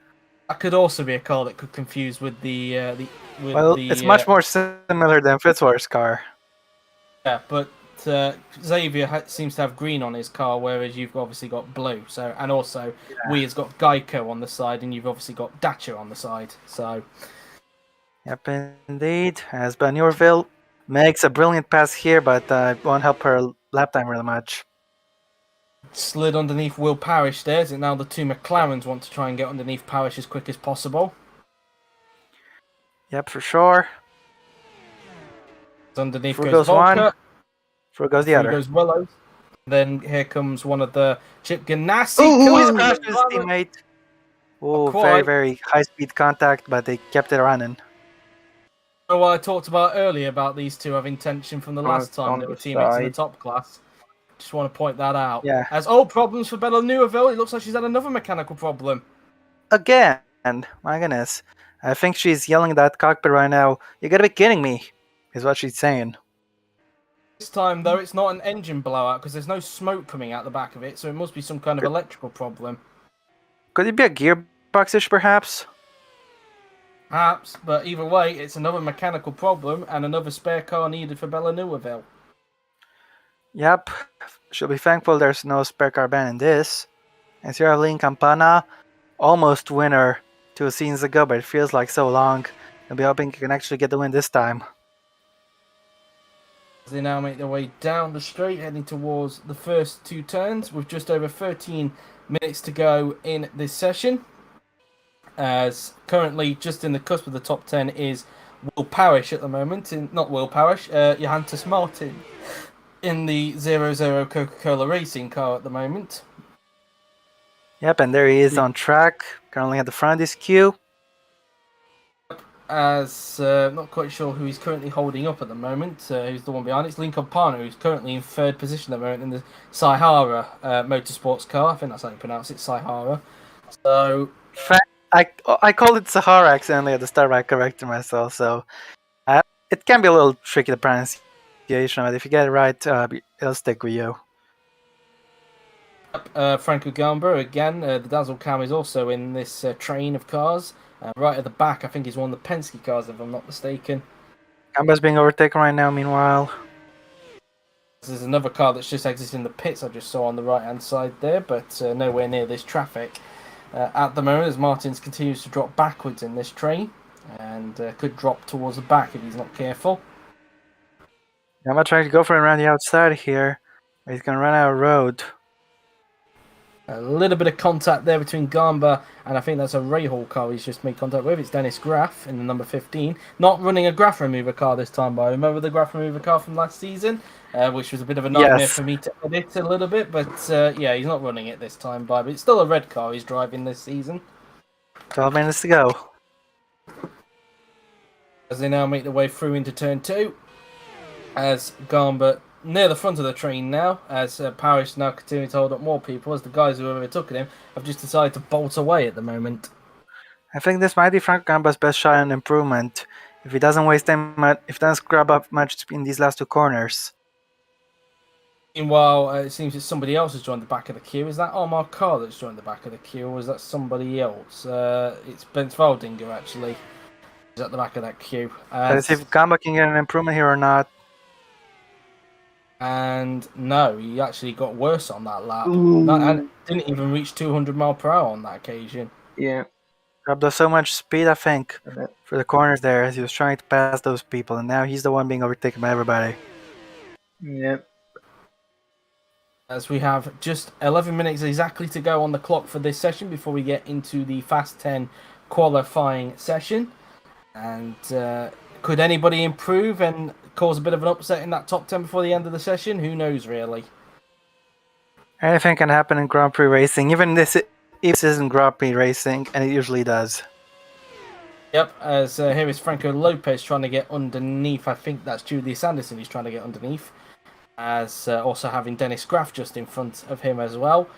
that could also be a car that could confuse with the Well, it's much more similar than Fitzwar's car. Yeah, but Xavier seems to have green on his car, whereas you've obviously got blue. So, and also Wee has got Geico on the side, and you've obviously got Dacia on the side. So, Yep, indeed. As Banurville makes a brilliant pass here, but won't help her lap time really much. slid underneath Will Parrish there. Is it now the two McLarens want to try and get underneath Parrish as quick as possible? Yep, for sure. So underneath Through goes goes one. Volker. Through goes the Through other. goes Willows. Then here comes one of the Chip Ganassi. Oh, he's cars. crashed his teammate. Oh, Quite. very, very high-speed contact, but they kept it running. Oh, what I talked about earlier about these two having tension from the last time on they were the teammates in the side. top class. Just want to point that out. Yeah. As problems for Bella Neuville. It looks like she's had another mechanical problem. Again, my goodness. I think she's yelling at that cockpit right now. You gotta be kidding me, is what she's saying. This time, though, it's not an engine blowout because there's no smoke coming out the back of it, so it must be some kind of electrical problem. Could it be a gearbox issue, perhaps? Perhaps, but either way, it's another mechanical problem and another spare car needed for Bella Neuville. Yep. She'll be thankful there's no spare car ban in this. And here Lynn Campana, almost winner 2 scenes ago, but it feels like so long. I'll be hoping he can actually get the win this time. They now make their way down the straight, heading towards the first 2 turns, with just over 13 minutes to go in this session. As currently, just in the cusp of the top 10 is Will Parrish at the moment. Not Will Parrish, Johannes Martin in the 00 Coca-Cola racing car at the moment. Yep, and there he is on track, currently at the front of this queue. As not quite sure who he's currently holding up at the moment. Who's the one behind? It's Lincoln Parner, who's currently in 3rd position at the moment in the Saihara motorsports car. I think that's how you pronounce it, Saihara. So I called it Sahara accidentally at the start, but I corrected myself. So it can be a little tricky, the pronunciation, but if you get it right, it'll stick with you. Franco Gamba again. The Dazzle Cam is also in this train of cars. Right at the back, I think he's one of the Penske cars, if I'm not mistaken. Gamba's being overtaken right now, meanwhile. There's another car that's just exiting the pits I just saw on the right-hand side there, but nowhere near this traffic. At the moment, as Martins continues to drop backwards in this train, and could drop towards the back if he's not careful. Gamba trying to go for it around the outside here. He's going to run out of road. A little bit of contact there between Gamba and I think that's a Rahal car he's just made contact with. It's Dennis Graff in the number 15. Not running a Graff remover car this time, but I remember the Graff remover car from last season, which was a bit of a nightmare Yes. for me to edit a little bit. But yeah, he's not running it this time, but it's still a red car he's driving this season. 12 minutes to go. As they now make their way through into turn 2. As Gamba near the front of the train now, as Parrish now continuing to hold up more people, as the guys who have overtaken him have just decided to bolt away at the moment. I think this might be Frank Gamba's best shot at improvement. If he doesn't waste time, if he doesn't grab up much in these last 2 corners. Meanwhile, it seems that somebody else has joined the back of the queue. Is that Omar Carr that's joined the back of the queue, or is that somebody else? It's Bent Valdinger, actually. He's at the back of that queue. Let's see if Gamba can get an improvement here or not. And no, he actually got worse on that lap. Ooh. And didn't even reach 200 mile per hour on that occasion. Yeah. Grabbed up so much speed, I think, Okay. for the corners there as he was trying to pass those people, and now he's the one being overtaken by everybody. Yeah. As we have just 11 minutes exactly to go on the clock for this session before we get into the Fast 10 qualifying session. And could anybody improve and cause a bit of an upset in that top 10 before the end of the session? Who knows, really? Anything can happen in Grand Prix racing, even this isn't Grand Prix racing, and it usually does. Yep, as here is Franco Lopez trying to get underneath. I think that's Julius Anderson he's trying to get underneath. As also having Dennis Graff just in front of him as well.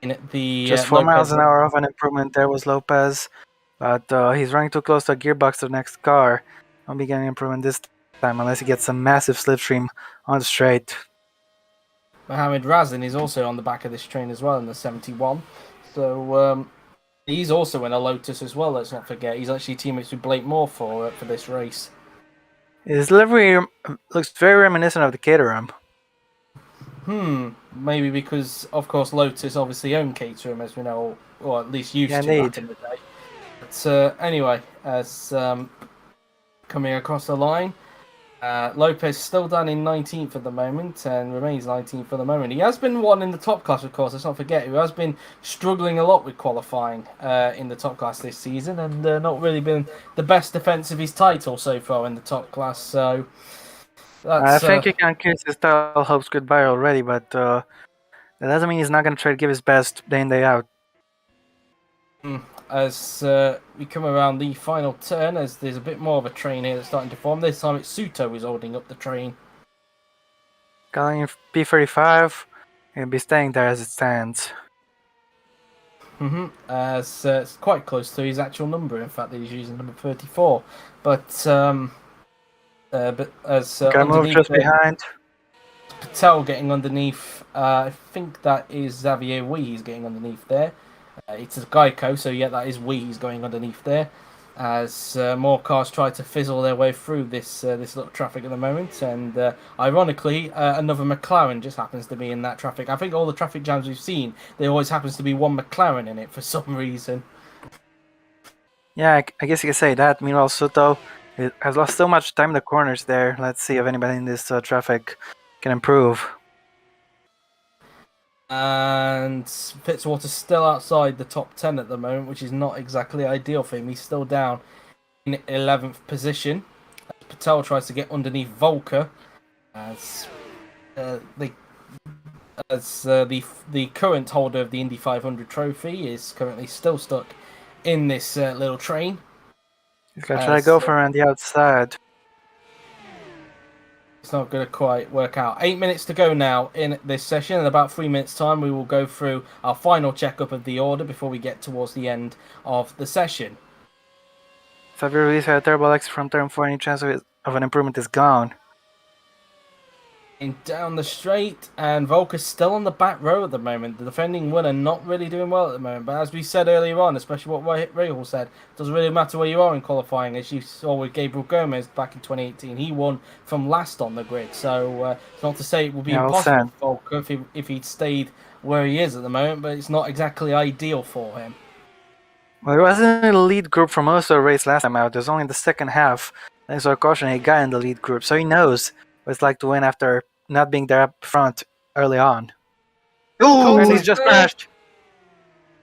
In the Just 4 miles an hour of an improvement there was Lopez, but he's running too close to a gearbox to the next car. Won't be getting improvement this time unless he gets some massive slipstream on the straight. Mohamed Razin is also on the back of this train as well in the 71. So he's also in a Lotus as well, let's not forget. He's actually teammates with Blake Moore for this race. His livery looks very reminiscent of the Caterham. Maybe because, of course, Lotus obviously own Caterham, as we know, or at least used to indeed. back in the day. But anyway, as coming across the line, Lopez still down in 19th at the moment and remains 19th for the moment. He has been one in the top class, of course, let's not forget, who has been struggling a lot with qualifying in the top class this season and not really been the best defence of his title so far in the top class. So I think he can kiss his title hopes goodbye already, but that doesn't mean he's not going to try to give his best day in, day out. As we come around the final turn, as there's a bit more of a train here that's starting to form. This time it's Suto who's holding up the train. Calling P35, he'll be staying there as it stands. As it's quite close to his actual number. In fact, he's using number 34. But as Can move just behind. Patel getting underneath. I think that is Xavier Wee. He's getting underneath there. It's a Geico, so yeah, that is Wee. He's going underneath there. As more cars try to fizzle their way through this little traffic at the moment, and ironically, another McLaren just happens to be in that traffic. I think all the traffic jams we've seen, there always happens to be one McLaren in it for some reason. Yeah, I guess you could say that. Meanwhile, Soto has lost so much time in the corners there. Let's see if anybody in this traffic can improve. And Fitzwater's still outside the top 10 at the moment, which is not exactly ideal for him. He's still down in 11th position. Patel tries to get underneath Volker as the current holder of the Indy 500 trophy is currently still stuck in this little train. He's going to try to go for on the outside. It's not going to quite work out. 8 minutes to go now in this session. In about 3 minutes' time, we will go through our final checkup of the order before we get towards the end of the session. Xavier Ruiz had a terrible exit from turn 4. Any chance of an improvement is gone. In down the straight, and Volker's still on the back row at the moment. The defending winner not really doing well at the moment. But as we said earlier on, especially what Rahal said, it doesn't really matter where you are in qualifying. As you saw with Gabriel Gomez back in 2018, he won from last on the grid. So it's not to say it would be impossible for Volker if he'd stayed where he is at the moment, but it's not exactly ideal for him. Well, he wasn't in the lead group for most of the race last time out. It was only in the second half. Thanks to a caution, he got in the lead group, so he knows what it's like to win after not being there up front early on. Oh, and he's just crashed.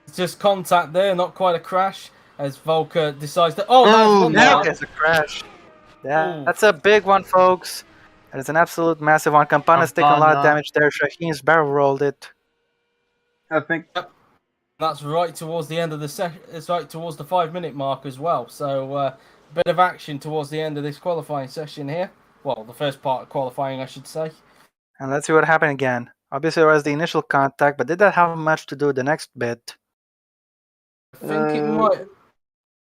It's just contact there, not quite a crash. As Volker decides to. Oh, that's Boom! one Now more. there's a crash. Ooh. That's a big one, folks. That is an absolute massive one. Campana's taking a lot of Campana. damage there. Shaheen's barrel rolled it. I think That's right towards the end of the session. It's right towards the 5-minute mark as well. So a bit of action towards the end of this qualifying session here. Well, the first part of qualifying, I should say. And let's see what happened again. Obviously, there was the initial contact, but did that have much to do with the next bit? I think it might.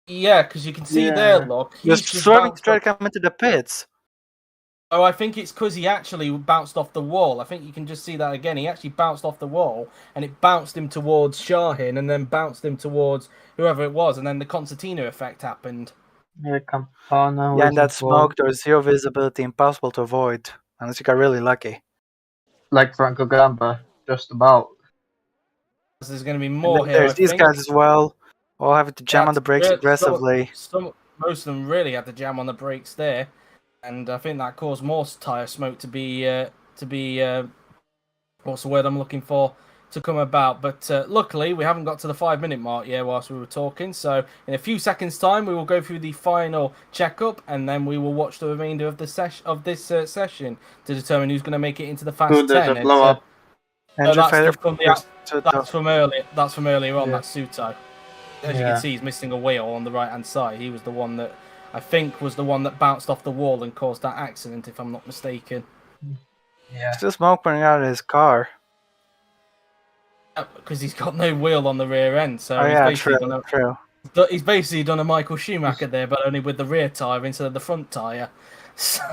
Yeah, because you can see there, look. Just He's swerving to bounced try off- to come into the pits. Oh, I think it's because he actually bounced off the wall. I think you can just see that again. He actually bounced off the wall, and it bounced him towards Shahin, and then bounced him towards whoever it was, and then the concertina effect happened. yeah, Campana. Yeah, was and that involved. smoke, there was zero visibility, impossible to avoid. Unless you got really lucky. Like Franco Gamba, just about. There's going to be And more then here, there's I these think. guys as well, all having to jam on the brakes Yeah, aggressively. Most of them really had to jam on the brakes there, and I think that caused more tire smoke to be what's the word I'm looking for, to come about. But luckily, we haven't got to the 5-minute mark yet whilst we were talking. So in a few seconds' time, we will go through the final checkup, and then we will watch the remainder of the session to determine who's going to make it into the fast Who did 10. the blow up? Engine that's failure from the first to that's from earlier. That's from earlier on. Yeah. That's Suto. As you Yeah. can see, he's missing a wheel on the right-hand side. He was the one that I think was the one that bounced off the wall and caused that accident, if I'm not mistaken. Yeah. Still smoke burning out of his car. Because he's got no wheel on the rear end, so Oh he's yeah, basically true. he's basically done a Michael Schumacher there, but only with the rear tire instead of the front tire. So,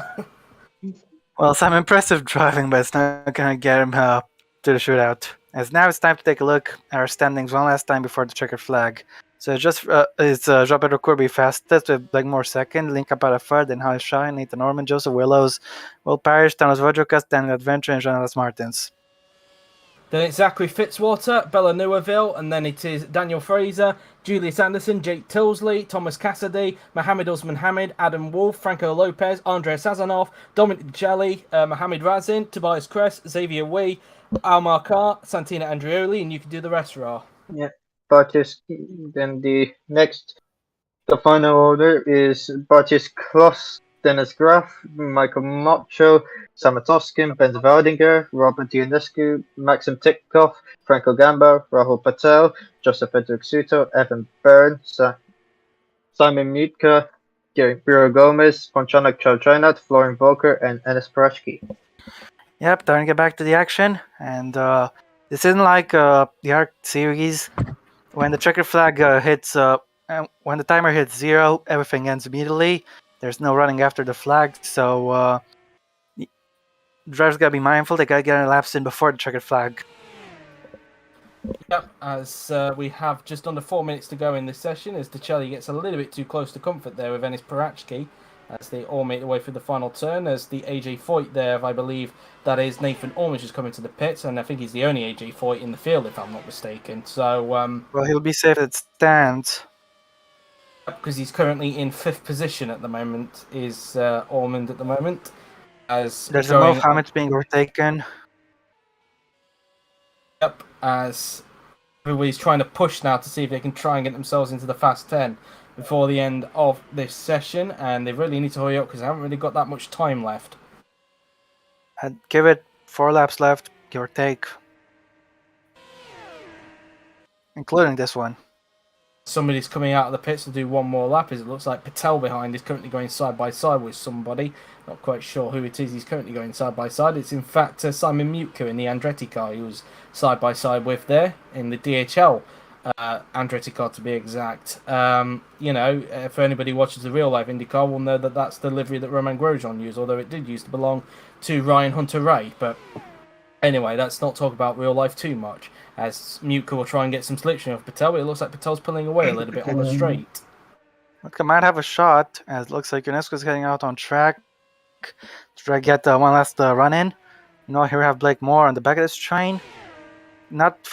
Well, some impressive driving, but it's not gonna get him to the shootout. As now it's time to take a look at our standings one last time before the checkered flag. So it's Jean-Pedro Corby fastest with Blackmore second, Link Capata third, then Holly Shine, Nathan Norman, Joseph Willows, Will Parrish, Thomas Vodrocas, Daniel Adventure, and Jonas Martins. then it's Zachary Fitzwater, Bella Newaville, and then it is Daniel Fraser, Julius Anderson, Jake Tilsley, Thomas Cassidy, Mohamed Usman Hamid, Adam Wolf, Franco Lopez, Andrei Sazanov, Dominic Jelly, Mohamed Razin, Tobias Kress, Xavier Wee, Almar Carr, Santina Andrioli, and you can do the rest, Ra. Yeah. Bartis, then the final order is Bartis Kloss, Dennis Graf, Michael Macho, Samatoskin, Ben Waldinger, Robert Ionescu, Maxim Titkov, Franco Gamba, Rahul Patel, Joseph Frederick Suto, Evan Byrne, Simon Mutka, Biro Gomez, Ponchanak Chaltrinat, Florian Volker, and Enes Parashki. Yep, time to get back to the action. And this isn't like the Arc series. When the checker flag hits, when the timer hits 0, everything ends immediately. There's no running after the flag, so drivers gotta be mindful. They gotta get laps in before the checkered flag. Yep, as we have just under 4 minutes to go in this session, as Decelli gets a little bit too close to comfort there with Enis Parachki, as they all make their way through the final turn, as the AJ Foyt there, I believe that is Nathan Ormage is coming to the pits, and I think he's the only AJ Foyt in the field, if I'm not mistaken. So, Well, he'll be safe at stands. because he's currently in 5th position at the moment, is Ormond at the moment. As There's a Mohammed being overtaken. Yep, as everybody's trying to push now to see if they can try and get themselves into the fast 10 before the end of this session, and they really need to hurry up because they haven't really got that much time left. I'd give it 4 laps left, give or take. Including this one. Somebody's coming out of the pits to do one more lap, as it looks like Patel behind is currently going side by side with somebody. Not quite sure who it is he's currently going side by side. It's in fact Simon Mutka in the Andretti car he was side by side with there in the DHL Andretti car to be exact. For anybody who watches the real life IndyCar will know that that's the livery that Romain Grosjean used, although it did used to belong to Ryan Hunter-Reay. But anyway, let's not talk about real life too much, as Mutka will try and get some selection of Patel. It looks like Patel's pulling away a little bit on the straight. Mutka might have a shot, as it looks like Ionescu's heading out on track to try to get one last run in. Here we have Blake Moore on the back of this train. Not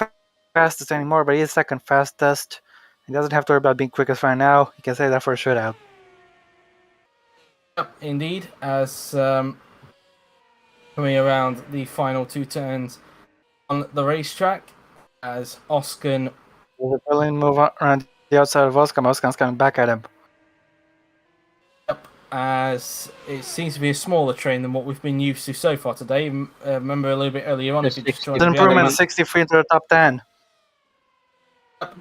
fastest anymore, but he is second fastest. He doesn't have to worry about being quickest right now. He can say that for a shootout. Yep, indeed, as coming around the final 2 turns on the racetrack, as Oscar There's a brilliant move around the outside of Oscar. Oscar's coming back at him. Yep, as it seems to be a smaller train than what we've been used to so far today. Remember a little bit earlier on, if you just It's joined It's an us, we had improvement a of 63 into the top 10.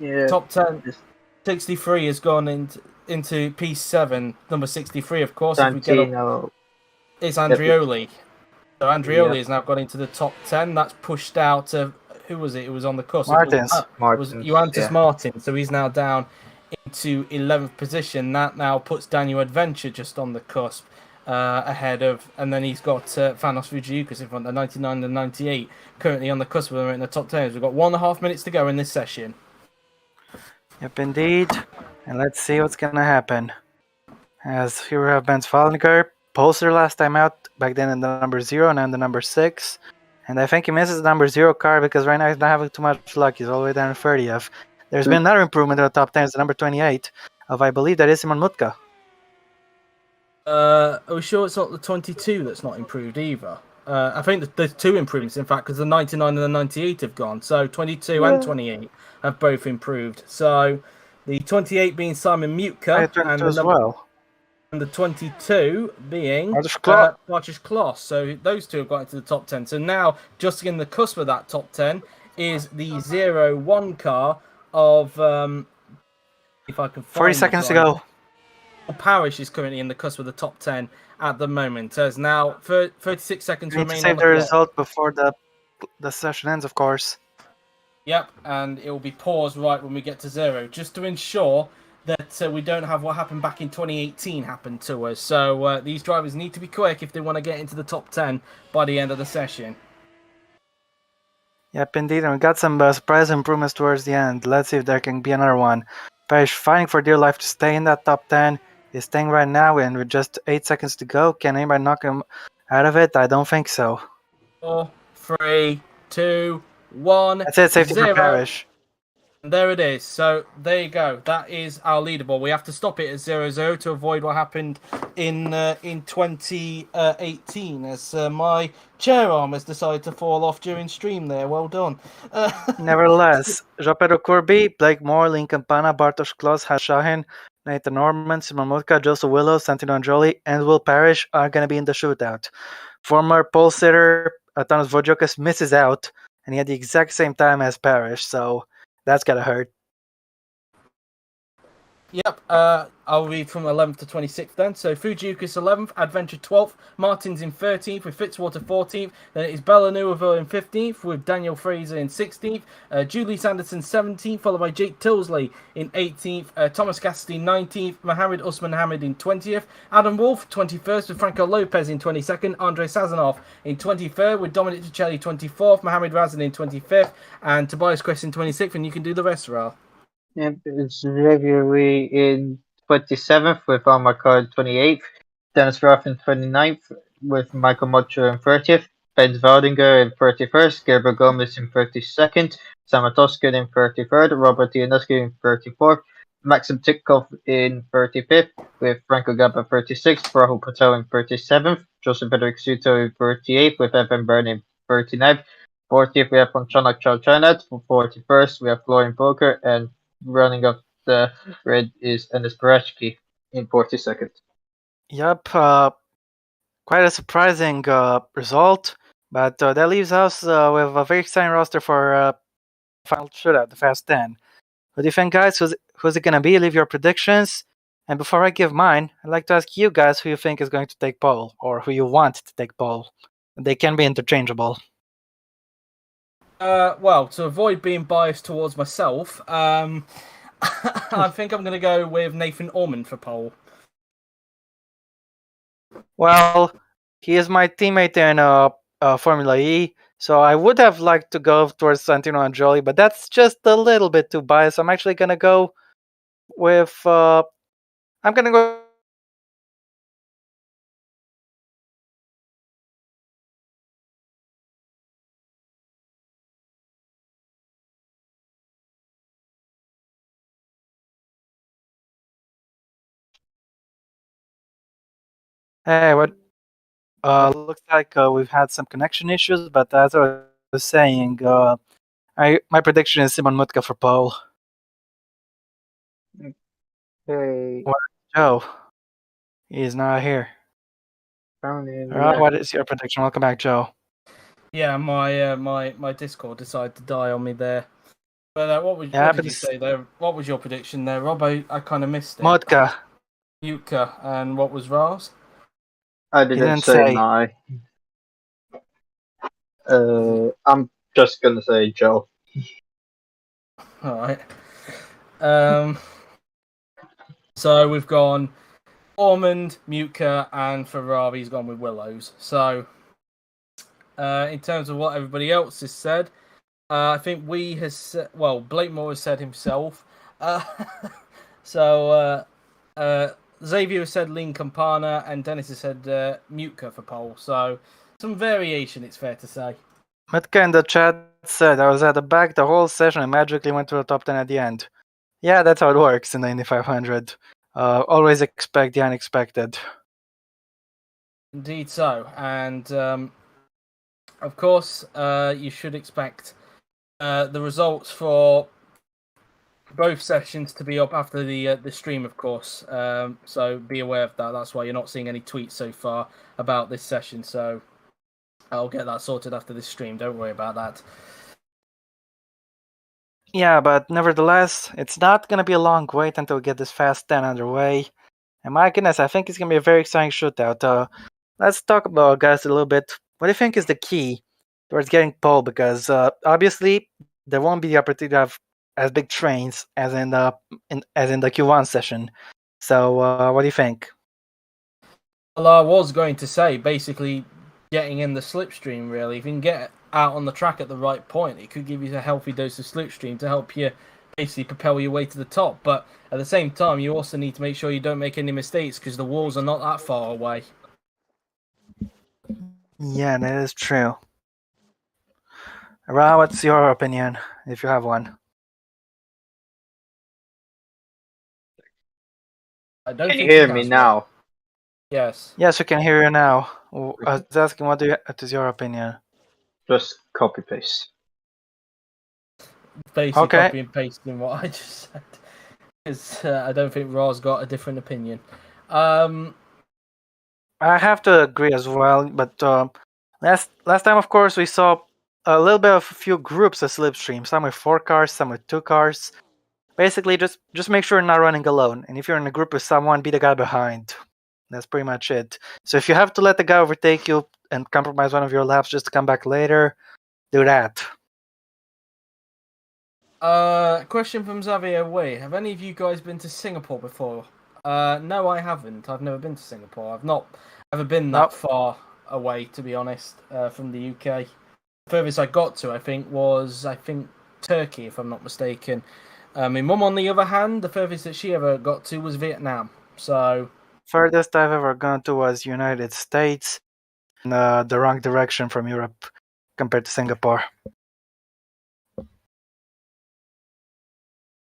Yeah. top 10. Just 63 has gone into P7, number 63, of course. If we get up, Santino. it's Andrioli. So Andrioli Yep. has now got into the top 10. That's pushed out who was it? It was on the cusp. Martins. It was Martins, Juventus yeah. Martin. So he's now down into 11th position. That now puts Daniel Adventure just on the cusp ahead of, and then he's got Thanos Fujiukas in front, the 99 and 98, currently on the cusp of them in the top 10. We've got 1.5 minutes to go in this session. Yep, indeed. And let's see what's going to happen. As here we have Ben's Fallinger. Poster last time out, back then in the number 0, and then the number 6. And I think he misses the number 0 car because right now he's not having too much luck. He's all the way down in 30th. There's been another improvement in the top 10. It's the number 28 of, I believe, that is Simon Mutka. Are we sure it's not the 22 that's not improved either? I think there's two improvements, in fact, because the 99 and the 98 have gone. So 22 and 28 have both improved. So the 28 being Simon Mutka, and the as well. and the 22 being Bartosz Kloss. So those two have got into the top 10. So now, just in the cusp of that top 10, is the 0-1 car of, if I can find 40 seconds to go. Parish is currently in the cusp of the top 10 at the moment. There's now 36 seconds We need to remain save on the the result before the session ends, of course. Yep, and it will be paused right when we get to 0, just to ensure that we don't have what happened back in 2018 happen to us. So these drivers need to be quick if they want to get into the top 10 by the end of the session. Yep, indeed, and we got some surprise improvements towards the end. Let's see if there can be another one. Parish fighting for dear life to stay in that top 10. He's staying right now, and with just 8 seconds to go, can anybody knock him out of it? I don't think so. 4, 3, 2, 1. That's it, safety 0. for Parish. There it is. So there you go. That is our leaderboard. We have to stop it at 0-0 to avoid what happened in 2018, as my chair arm has decided to fall off during stream there. Well done. Nevertheless, Jean-Pedro Corby, Blake Moore, Lincoln Pana, Bartosz Kloss, Hash Shahin, Nathan Norman, Simon Mutka, Joseph Willow, Santino Angioli, and Will Parrish are going to be in the shootout. Former pole sitter Thanos Vojokas misses out, and he had the exact same time as Parrish, so that's got to hurt. Yep, I'll read from 11th to 26th then. So Fujiukas 11th, Adventure 12th, Martins in 13th, with Fitzwater 14th. Then it is Bella Neuville in 15th, with Daniel Fraser in 16th. Julie Sanderson 17th, followed by Jake Tilsley in 18th. Thomas Cassidy 19th, Mohamed Usman Hamid in 20th. Adam Wolf 21st, with Franco Lopez in 22nd. Andrei Sazonov in 23rd, with Dominic Ticelli 24th. Mohamed Razin in 25th. And Tobias Quest in 26th. And you can do the rest, Raul. Yep, it's Reviewee in 27th with Omar Card 28th, Dennis Ruff in 29th with Michael Mocho in 30th, Ben Valdinger in 31st, Gabriel Gomez in 32nd, Samatoskin in 33rd, Robert Ionescu in 34th, Maxim Titkov in 35th with Franco Gabba 36th, Rahul Patel in 37th, Joseph Frederick Suto in 38th with Evan Byrne in 39th, 40th we have Ponchanak Chalchanat, 41st we have Florian Poker, and running up the red is Enes Barashki in 42nd. Yep, quite a surprising result, but that leaves us with a very exciting roster for final shootout, the Fast 10. What do you think, guys? Who's it going to be? Leave your predictions. And before I give mine, I'd like to ask you guys who you think is going to take pole, or who you want to take pole. They can be interchangeable. Well, to avoid being biased towards myself, I think I'm going to go with Nathan Ormond for pole. Well, he is my teammate in Formula E, so I would have liked to go towards Santino Angioli, but that's just a little bit too biased. I'm actually going to go with... I'm going to go... Hey, what? Looks like we've had some connection issues, but as I was saying, my prediction is Simon Mutka for pole. Hey, What? Joe. He's not here. apparently Alright, what is your prediction? Welcome back, Joe. Yeah, my Discord decided to die on me there. But what did you happens. say there? What was your prediction there, Rob? I kind of missed it. Motka. Yuka, and what was Ral's? I didn't didn't say say. my. I'm just gonna say Joe. All right. So we've gone Ormond, Mutka, and Ferrari's gone with Willows. So, in terms of what everybody else has said, I think Blakemore has said himself. So, Xavier has said Lean Campana, and Dennis has said Mutka for pole. So, some variation, it's fair to say. Motka in the chat said I was at the back the whole session and magically went to the top 10 at the end. Yeah, that's how it works in the Indy 500. Always expect the unexpected. Indeed so. And, of course, you should expect the results for both sessions to be up after the stream, of course. So be aware of that. That's why you're not seeing any tweets so far about this session. So I'll get that sorted after this stream. Don't worry about that. Yeah, but nevertheless, it's not going to be a long wait until we get this Fast 10 underway. And my goodness, I think it's going to be a very exciting shootout. Let's talk about guys a little bit. What do you think is the key towards getting pole? Because obviously there won't be the opportunity to have as big trains as in the Q1 session. So what do you think? Well, I was going to say basically getting in the slipstream. Really, if you can get out on the track at the right point, it could give you a healthy dose of slipstream to help you basically propel your way to the top. But at the same time, you also need to make sure you don't make any mistakes because the walls are not that far away. Yeah, that is true. Ra, what's your opinion, if you have one? I don't Can you think hear he me has now? one. Yes. Yes, we can hear you now. I was asking what is your opinion? Just copy paste. Basically Okay. copy and pasting what I just said. Because I don't think Ra's got a different opinion. I have to agree as well, but last time, of course, we saw a little bit of a few groups of slipstream. Some with 4 cars, some with 2 cars. Basically, just make sure you're not running alone. And if you're in a group with someone, be the guy behind. That's pretty much it. So if you have to let the guy overtake you and compromise one of your laps just to come back later, do that. Question from Xavier Wei. Have any of you guys been to Singapore before? No, I haven't. I've never been to Singapore. I've not ever been that far away, to be honest, from the UK. The furthest I got to, I think, was Turkey, if I'm not mistaken. My mum, on the other hand, the furthest that she ever got to was Vietnam. So furthest I've ever gone to was United States, in the wrong direction from Europe compared to Singapore.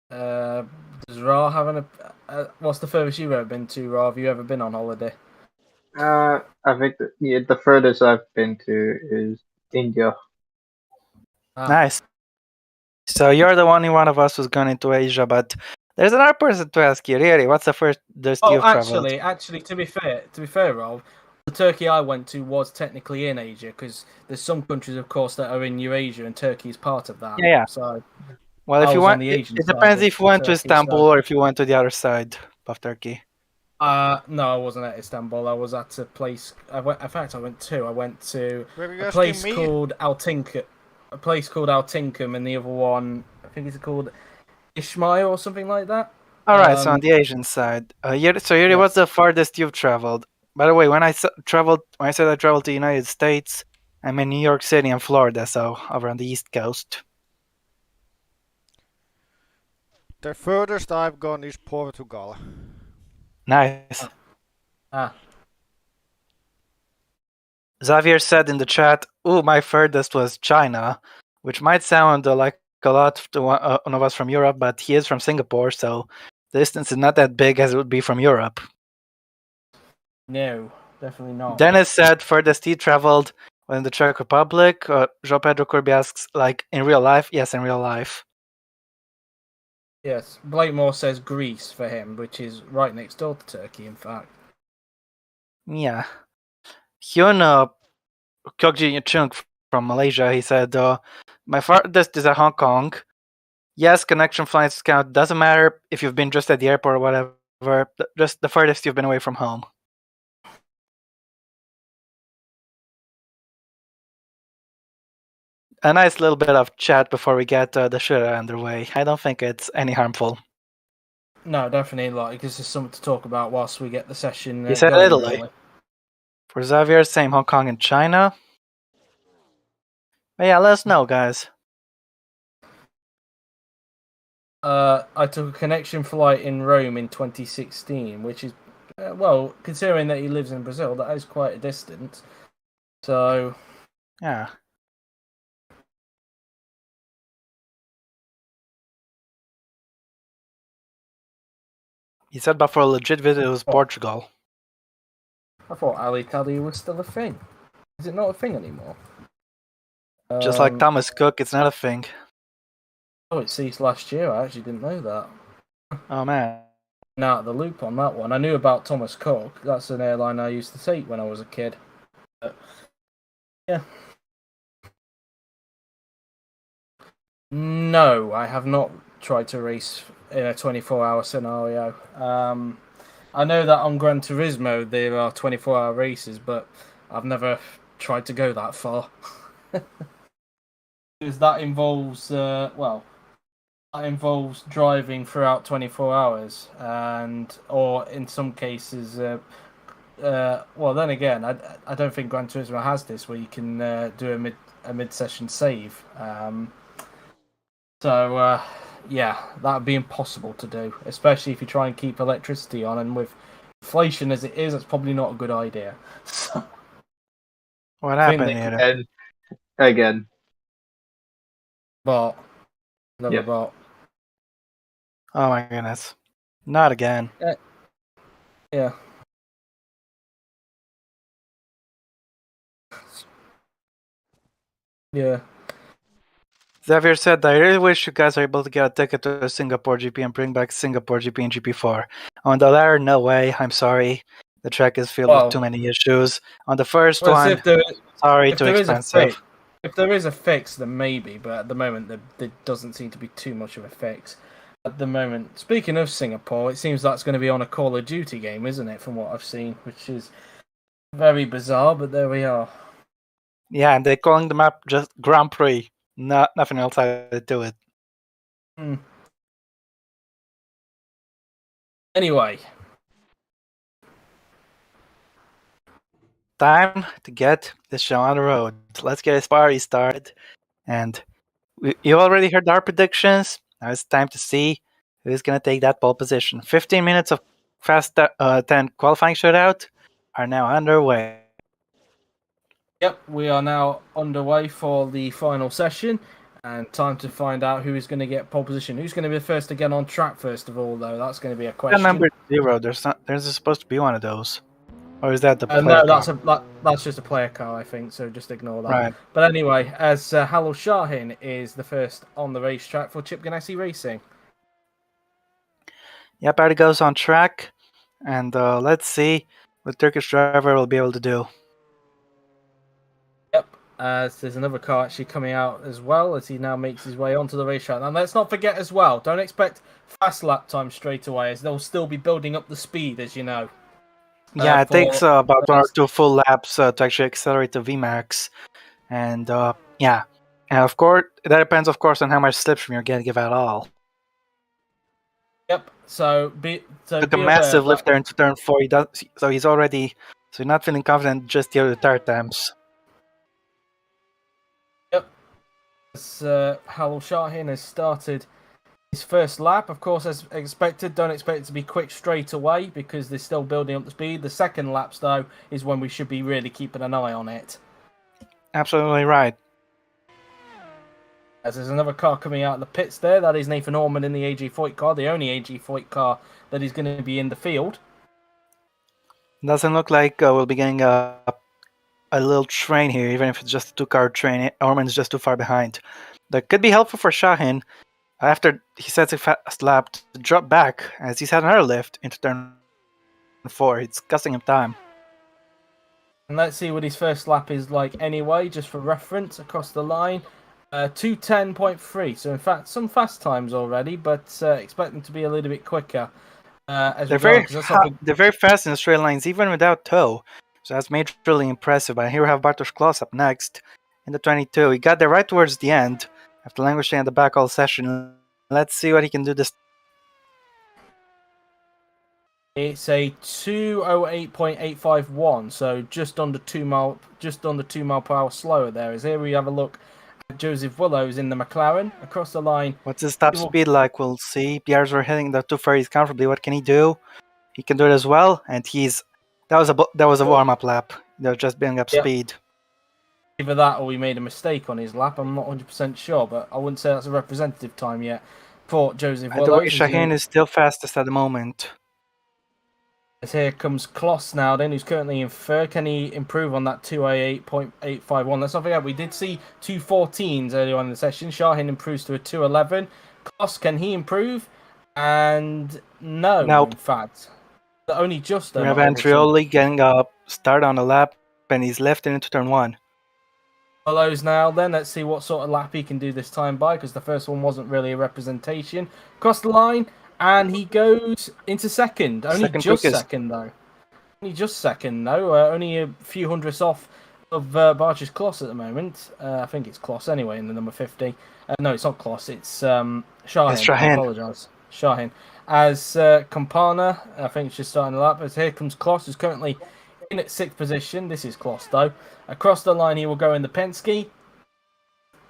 Does Ra have what's the furthest you've ever been to, Ra? Have you ever been on holiday? I think the furthest I've been to is India. Nice. So you're the only one of us who's gone into Asia, but there's another person to ask you. Really, what's the furthest you've traveled? Actually, to be fair, Rob, the Turkey I went to was technically in Asia because there's some countries, of course, that are in Eurasia, and Turkey is part of that. Yeah. So, well, if you want, it depends if you went to Istanbul or if you went to the other side of Turkey. No, I wasn't at Istanbul. I was at a place. I went to a place called Altinkum. A place called Altinkum, and the other one, I think it's called Ismail or something like that. All right, so on the Asian side. Yuri, what's the farthest you've traveled? By the way, when I said I traveled to the United States, I'm in New York City and Florida, so over on the East Coast. The furthest I've gone is Portugal. Nice. Xavier said in the chat, "Ooh, my furthest was China," which might sound like a lot to one of us from Europe, but he is from Singapore, so the distance is not that big as it would be from Europe. No, definitely not. Dennis said furthest he traveled was in the Czech Republic. João Pedro Kirby asks, like in real life? Yes, in real life. Yes, Blakemore says Greece for him, which is right next door to Turkey, in fact. Yeah. Hyun Kyokji Chung from Malaysia, he said, my farthest is at Hong Kong. Yes, connection flights count. Doesn't matter if you've been just at the airport or whatever. Just the furthest you've been away from home. A nice little bit of chat before we get the shootout underway. I don't think it's any harmful. No, definitely, like, because there's something to talk about whilst we get the session He said going, Italy. really. For Xavier, same Hong Kong and China. But yeah, let us know, guys. I took a connection flight in Rome in 2016, which is, well, considering that he lives in Brazil, that is quite a distance. So, Yeah. He said, but for a legit visit, it was Portugal. I thought Alitalia was still a thing. Is it not a thing anymore? Just like Thomas Cook, it's not a thing. Oh, it ceased last year. I actually didn't know that. Oh man. Out of the loop on that one. I knew about Thomas Cook. That's an airline I used to take when I was a kid. But, yeah. No, I have not tried to race in a 24-hour scenario. I know that on Gran Turismo there are 24-hour races, but I've never tried to go that far. Because that involves, that involves driving throughout 24 hours, or in some cases, well, then again, I don't think Gran Turismo has this where you can do a mid-session save. Yeah, that would be impossible to do, especially if you try and keep electricity on, and with inflation as it is, that's probably not a good idea. So, What happened here? And again. But another Yep. bot. Oh my goodness. Not again. Yeah. Yeah. Xavier said, I really wish you guys are able to get a ticket to the Singapore GP and bring back Singapore GP and GP4. On the latter, no way. I'm sorry. The track is filled with too many issues. On the first one, sorry, too expensive. If there is a fix, then maybe, but at the moment, there doesn't seem to be too much of a fix. At the moment, speaking of Singapore, it seems that's going to be on a Call of Duty game, isn't it, from what I've seen, which is very bizarre, but there we are. Yeah, and they're calling the map just Grand Prix. Nothing else added to it. Anyway. Time to get this show on the road. Let's get this party started. And you already heard our predictions. Now it's time to see who's going to take that pole position. 15 minutes of Fast 10 qualifying shootout are now underway. Yep, we are now underway for the final session, and time to find out who is going to get pole position. Who's going to be the first to get on track, first of all, though? That's going to be a question. Number 0, there's supposed to be one of those. Or is that the player no, car? that's just a player car, I think, so just ignore that. Right. But anyway, as Halil Shahin is the first on the racetrack for Chip Ganassi Racing. Yep, already goes on track, and let's see what Turkish driver will be able to do. Yep, there's another car actually coming out as well as he now makes his way onto the racetrack. And let's not forget as well, don't expect fast lap time straight away, as they'll still be building up the speed, as you know. Yeah, it takes about 1 or 2 full laps to actually accelerate the VMAX. And yeah, and of course, that depends, of course, on how much slipstream you're going to give at all. Yep, so took a massive lift there into turn 4. So he's not feeling confident just the other tire attempts. Yep, Halil Shahin has started his first lap, of course, as expected. Don't expect it to be quick straight away because they're still building up the speed. The second laps, though, is when we should be really keeping an eye on it. Absolutely right. As there's another car coming out of the pits there. That is Nathan Orman in the AG Foyt car, the only AG Foyt car that is going to be in the field. Doesn't look like we'll be getting a little train here, even if it's just a 2-car train. Orman's just too far behind. That could be helpful for Shahin. After he sets a fast lap to drop back as he's had another lift into turn 4. It's costing him time. And let's see what his first lap is like anyway, just for reference, across the line. 2:10.3. So, in fact, some fast times already, but expect them to be a little bit quicker as They're we go. they're very fast in the straight lines, even without tow. So that's majorly impressive. But here we have Bartosz Klos up next in the 22. He got there right towards the end after languishing at the back all session. Let's see what he can do this. It's a 2:08.851, so just under 2 mile per hour slower there. As here we have a look at Joseph Willows in the McLaren across the line. What's his top speed like? We'll see. PRs were hitting the 230s comfortably. What can he do? He can do it as well, and that was a warm-up lap. They're just building up speed. Either that or he made a mistake on his lap. I'm not 100% sure, but I wouldn't say that's a representative time yet for Joseph Willows. The way Shaheen is still fastest at the moment. As here comes Klos now then, who's currently in third. Can he improve on that 2:08.851? Let's not forget, we did see 2:14s earlier on in the session. Shaheen improves to a 2:11. Klos, can he improve? And no, nope. In fact. Only just. We have Andrioli getting a start on the lap, and he's left into turn 1. Willows now then, let's see what sort of lap he can do this time by, because the first one wasn't really a representation. Across the line. And he goes into second. Only just second, though. Only a few hundredths off of Bartosz Klos at the moment. I think it's Klos anyway in the number 50. No, it's not Klos. It's Shaheen. I apologise. Shaheen. As Campana, I think it's just starting the lap. As here comes Klos, who's currently in at 6th position. This is Klos, though. Across the line, he will go in the Penske.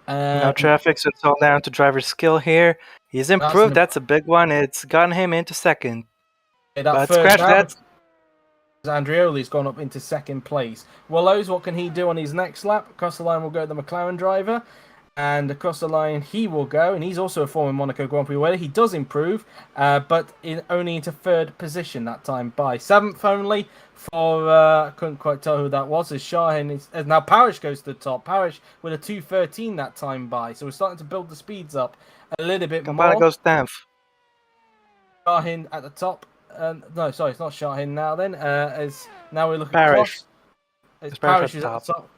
No traffic, so it's all down to driver skill here. He's improved. That's a big one. It's gotten him into second. But scratch that. Andrioli's gone up into second place. Willows, what can he do on his next lap? Across the line will go the McLaren driver. And across the line he will go. And he's also a former Monaco Grand Prix winner. He does improve, but only into 3rd position that time by 7th only for, couldn't quite tell who that was, as Shaheen is, now Parish goes to the top. Parish with a 2:13 that time by. So we're starting to build the speeds up a little bit more. Goes 10th. Shaheen at the top. No, sorry, it's not Shaheen now then. As now we look at Klos. As Parish is at the top.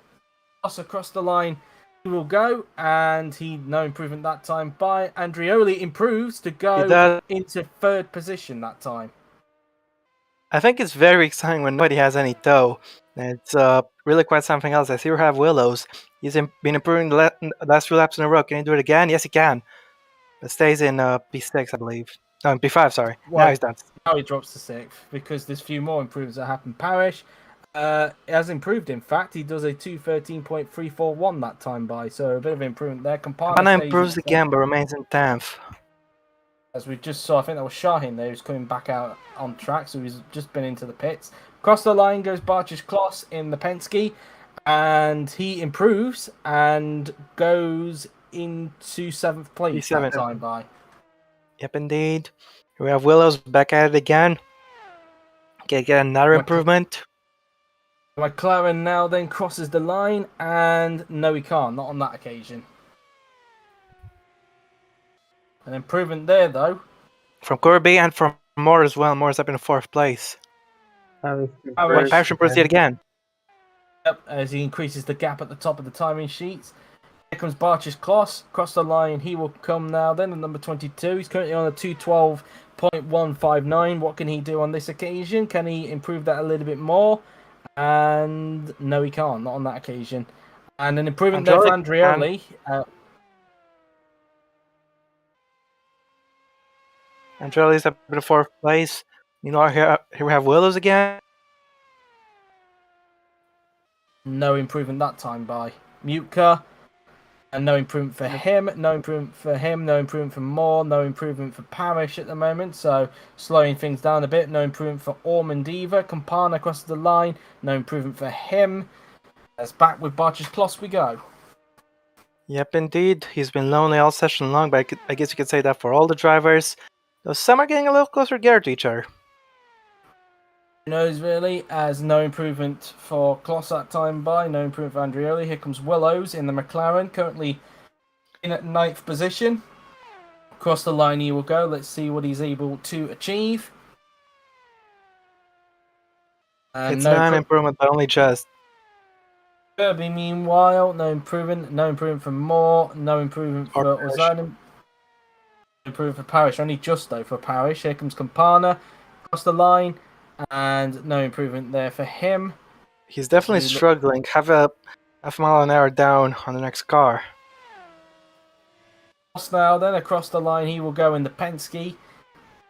Klos across the line. He will go, and no improvement that time by. Andrioli improves to go into 3rd position that time. I think it's very exciting when nobody has any tow. It's really quite something else. I see we have Willows. He's been improving the last 2 laps in a row. Can he do it again? Yes, he can. It stays in P6, I believe. No, in P5, sorry. Well, now he's done. Now he drops to 6th because there's a few more improvements that happen. Parish has improved, in fact. He does a 2:13.341 that time by, so a bit of improvement there. Campana improves again, but remains in 10th. As we just saw, I think that was Shaheen there who's coming back out on track, so he's just been into the pits. Across the line goes Bartosz Klos in the Penske, and he improves and goes into 7th place that time by. Yep, indeed. Here we have Willows back at it again. Get another improvement. McLaren now then crosses the line, and no, he can't. Not on that occasion. An improvement there, though. From Kirby and from Moore as well. Moore's up in 4th place. Parish improves it again. Yep, as he increases the gap at the top of the timing sheets. Here comes Bartosz Klos. Across the line, he will come now then, at number 22. He's currently on a 2:12.159. What can he do on this occasion? Can he improve that a little bit more? And no, he can't. Not on that occasion. And an improvement there for Andrioli. Andrioli's up in 4th place. You know, here we have Willows again. No improvement that time by Mutka. And no improvement for him. No improvement for him. No improvement for Moore. No improvement for Parish at the moment. So slowing things down a bit. No improvement for Ormandiva. Campana across the line. No improvement for him. As back with Bartosz Klos we go. Yep, indeed. He's been lonely all session long, but I guess you could say that for all the drivers. Though some are getting a little closer together to each other. Who knows, really, as no improvement for Klos that time by, no improvement for Andrioli. Here comes Willows in the McLaren, currently in at 9th position. Across the line he will go. Let's see what he's able to achieve. And It's not an improvement, but only just. Kirby, meanwhile, no improvement. No improvement for Moore. No improvement for Parish. Ozanam. Improvement for Parish. Only just though for Parish. Here comes Campana across the line, and no improvement there for him. He's definitely struggling. Have a half mile an hour down on the next car. Now then, across the line he will go in the Penske.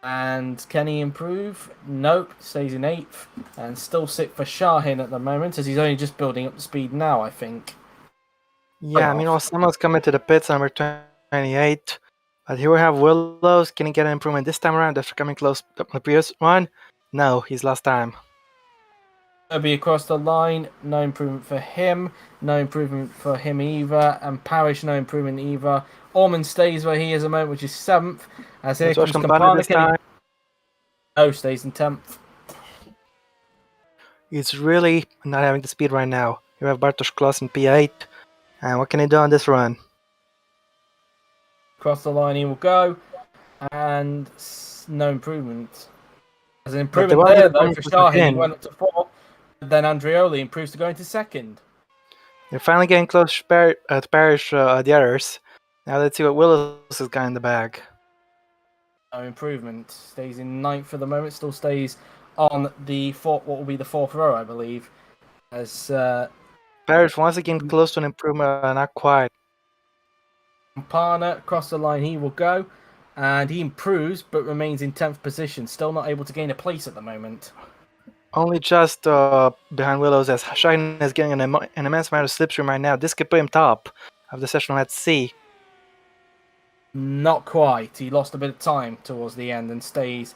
And can he improve? Nope, stays in 8th. And still sit for Shahin at the moment, as he's only just building up the speed now, I think. Yeah, meanwhile, someone's coming to the pits, number 28. But here we have Willows. Can he get an improvement this time around after coming close to the previous one? No, he's lost time. Kirby across the line, no improvement for him. No improvement for him either. And Parish, no improvement either. Ormond stays where he is at the moment, which is 7th. As here comes Campana. This time. No, stays in 10th. He's really not having the speed right now. You have Bartosz Klos in P8. And what can he do on this run? Across the line he will go. And no improvement. There's an improvement there, though, for Shahin. He went up to 4th. Then Andreoli improves to go into 2nd. They're finally getting close to Parish, the others. Now let's see what Willows has got in the bag. No improvement. Stays in 9th for the moment. Still stays on the what will be the 4th row, I believe. As Parish once again close to an improvement, not quite. Campana across the line he will go. And he improves, but remains in 10th position. Still not able to gain a place at the moment. Only just behind Willows, as Shine is getting an immense amount of slipstream right now. This could put him top of the session. Let's see. Not quite. He lost a bit of time towards the end and stays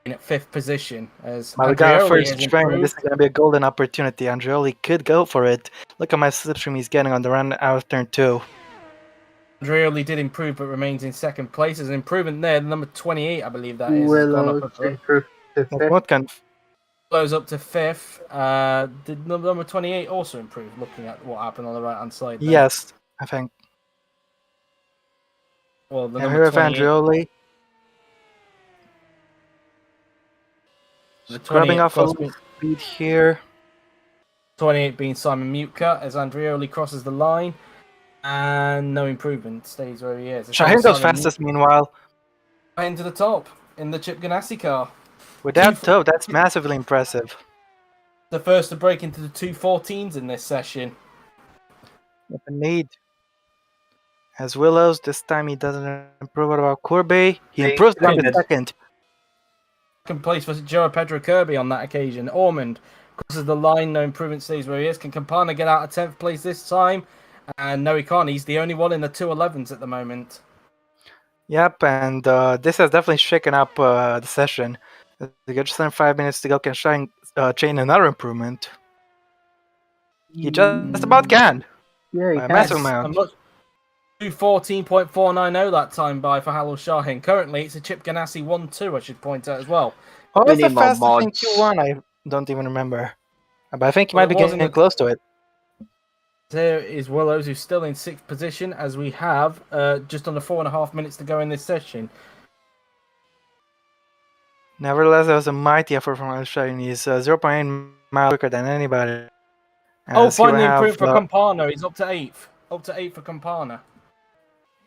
in at 5th position. As we got our first train. This is going to be a golden opportunity. Andreoli could go for it. Look at my slipstream he's getting on the run out of turn 2. Andreoli did improve, but remains in 2nd place. There's an improvement there. Number 28, I believe that is. Willows improved to 5th. What kind of... Blows up to 5th. Did number 28 also improve, looking at what happened on the right-hand side there? Yes, I think. Well, the and number here with 28... Andreoli. Scrubbing off a little speed here. 28 being Simon Mutka, as Andreoli crosses the line. And no improvement. Stays where he is. Shahin goes fastest, meanwhile. Into the top in the Chip Ganassi car. Without toe, that's massively impressive. The first to break into the 214s in this session. What a need. As Willows, this time he doesn't improve. What about Kirby? He improves down to 2nd. 2nd place was Joe Pedro Kirby on that occasion. Ormond crosses the line, no improvement, stays where he is. Can Campana get out of 10th place this time? And no, he can't. He's the only one in the 211s at the moment. Yep, and this has definitely shaken up the session. They got just under 5 minutes to go. Can Shine chain another improvement? He just about can. Yeah, he can. Massive amount. 214.490 that time by for Halil Shahin. Currently, it's a Chip Ganassi 1-2, I should point out as well. What was the fastest in Q1? I don't even remember. But I think he might be getting close to it. There is Willows, who's still in 6th position, as we have just under 4.5 minutes to go in this session. Nevertheless, that was a mighty effort from Al-Shahin. He's 0.8 miles quicker than anybody. Finally improved for Campana. He's up to 8th. Up to 8th for Campana.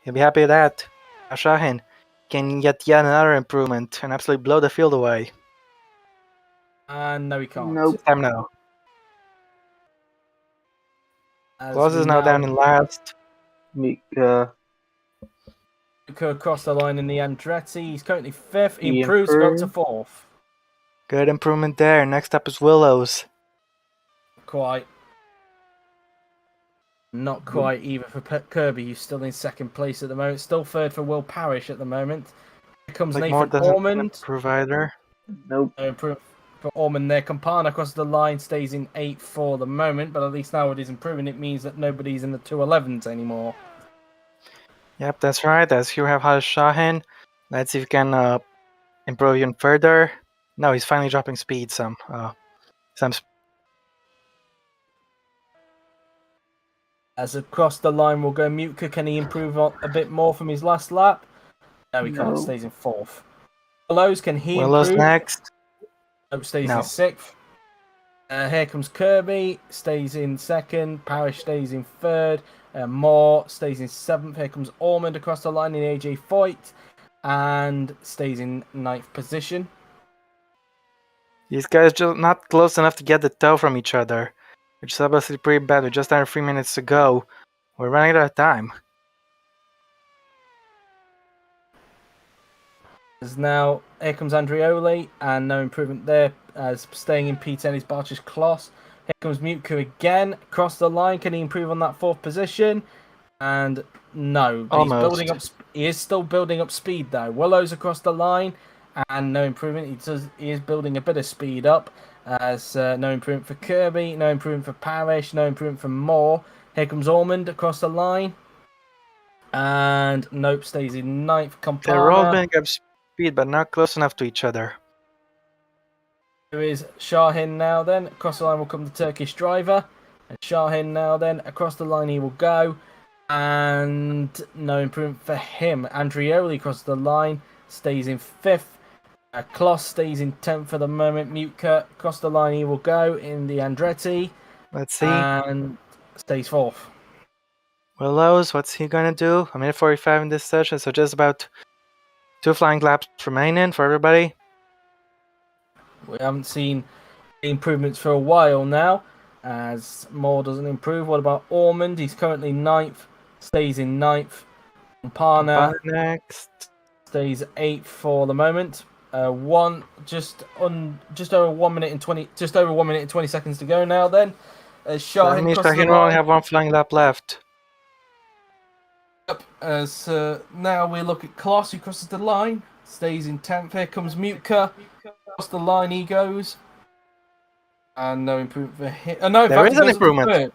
He'll be happy with that. Al-Shahin can get yet another improvement and absolutely blow the field away. And no, he can't. Nope. This time no. Claus is now down in last. Mika across the line in the Andretti. He's currently 5th. He improves to go to 4th. Good improvement there. Next up is Willows. Quite. Not quite either for Kirby, who's still in 2nd place at the moment. Still 3rd for Will Parish at the moment. Here comes Nathan Ormond. Provider. Nope. For Ormond there. Campana across the line stays in 8th for the moment, but at least now it is improving. It means that nobody's in the 211s anymore. Yep, that's right. As here we have Hal Shahin. Let's see if we can improve even further. No, he's finally dropping speed some. As across the line will go Mutka. Can he improve a bit more from his last lap? No, he can't. No. Stays in 4th. Willows, can he Willow's improve? next. Nope, stays No. in 6th. Here comes Kirby, stays in 2nd. Parrish stays in 3rd. Moore stays in 7th. Here comes Ormond across the line in AJ Foyt and stays in 9th position. These guys just not close enough to get the toe from each other, which is obviously pretty bad. With just under 3 minutes to go, we're running out of time. As now, here comes Andrioli, and no improvement there, as staying in P10 is Barch's Kloss. Here comes Mutka again, across the line. Can he improve on that 4th position? And no, but he's building up. He is still building up speed though. Willow's across the line, and no improvement. He is building a bit of speed up. As no improvement for Kirby, no improvement for Parrish, no improvement for Moore. Here comes Ormond across the line, and nope, stays in 9th. They're all Campana. building up speed, but not close enough to each other. There is Shahin now then. Across the line will come the Turkish driver. And Shahin now then. Across the line he will go. And no improvement for him. Andrioli across the line. Stays in 5th. Kloss stays in 10th for the moment. Mutka across the line he will go in the Andretti. Let's see. And stays 4th. Willows, what's he gonna do? A minute 45 in this session, so just about 2 flying laps remaining for everybody. We haven't seen improvements for a while now, as Moore doesn't improve. What about Ormond? He's currently 9th, stays in 9th. Campana next stays 8th for the moment. Just over 1 minute and 20 seconds to go now. Then, Shahin means crosses the Shahin will only line. have 1 flying lap left. Yep. As now we look at Kloss, who crosses the line, stays in 10th. Here comes Mutka. Across the line he goes. And no improvement for him. No, There is an improvement.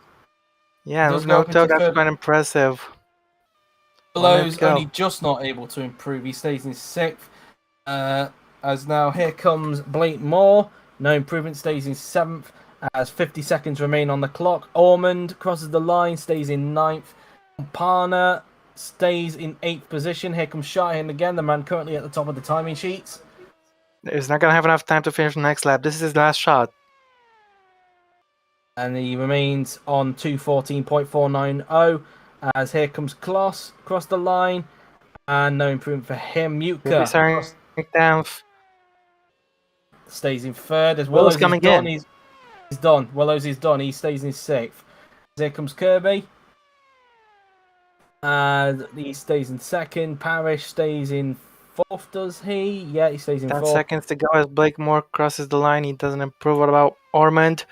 Yeah, Does with go no up into toe, that's 3rd. quite impressive. Willow's only just not able to improve. He stays in 6th. As now here comes Blake Moore. No improvement, stays in 7th. As 50 seconds remain on the clock. Ormond crosses the line, stays in 9th. Campana stays in 8th position. Here comes Shahin again, the man currently at the top of the timing sheets. He's not gonna have enough time to finish the next lap. This is his last shot. And he remains on 2:14.490. As here comes Kloss across the line. And no improvement for him. Mutka Down. stays in 3rd. As Willow's Willow's coming done, in. he's done. Willow's is done. He stays in 6th. As here comes Kirby. And he stays in 2nd. Parrish stays in 4th, does he? Yeah, he stays in 10 4th. seconds to go as Blake Moore crosses the line. He doesn't improve. What about Ormond?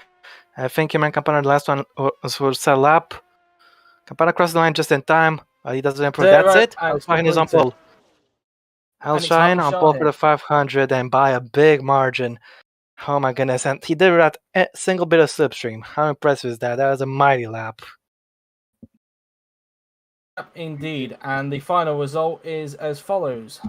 I think him and Campana, the last one, will settle up. Campana crosses the line just in time. He doesn't improve. That's it. Shahin is on pole. Shahin on pole for the 500 and by a big margin. Oh my goodness. And he did it at a single bit of slipstream. How impressive is that? That was a mighty lap. Indeed. And the final result is as follows.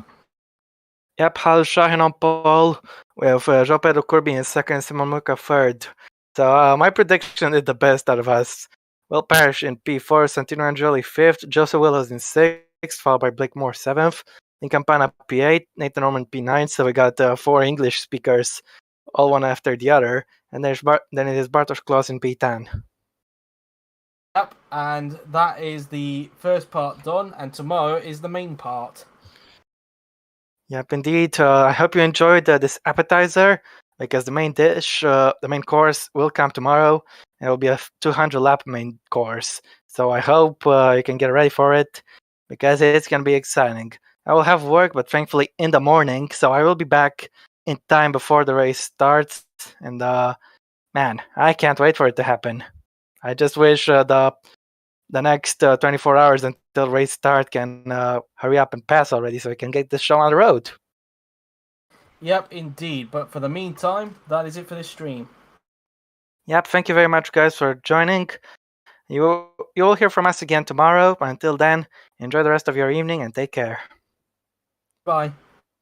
Yep, Shahin on pole with Jean-Pedro Kirby in 2nd, Simon Muka 3rd. So my prediction is the best out of us. Will Parrish in P4, Santino Angeli 5th, Joseph Willows in 6th, followed by Blake Moore 7th, in Campana P8, Nathan Norman P9. So we got 4 English speakers, all one after the other. And then it is Bartosz Kloss in P10. Yep, and that is the first part done, and tomorrow is the main part. Yep, indeed. I hope you enjoyed this appetizer, because the main dish, the main course will come tomorrow. It will be a 200 lap main course. So I hope you can get ready for it, because it's going to be exciting. I will have work, but thankfully in the morning, so I will be back in time before the race starts. And man, I can't wait for it to happen. I just wish the next 24 hours until race start can hurry up and pass already, so we can get this show on the road. Yep, indeed. But for the meantime, that is it for this stream. Yep, thank you very much, guys, for joining. You will hear from us again tomorrow. But until then, enjoy the rest of your evening and take care. Bye.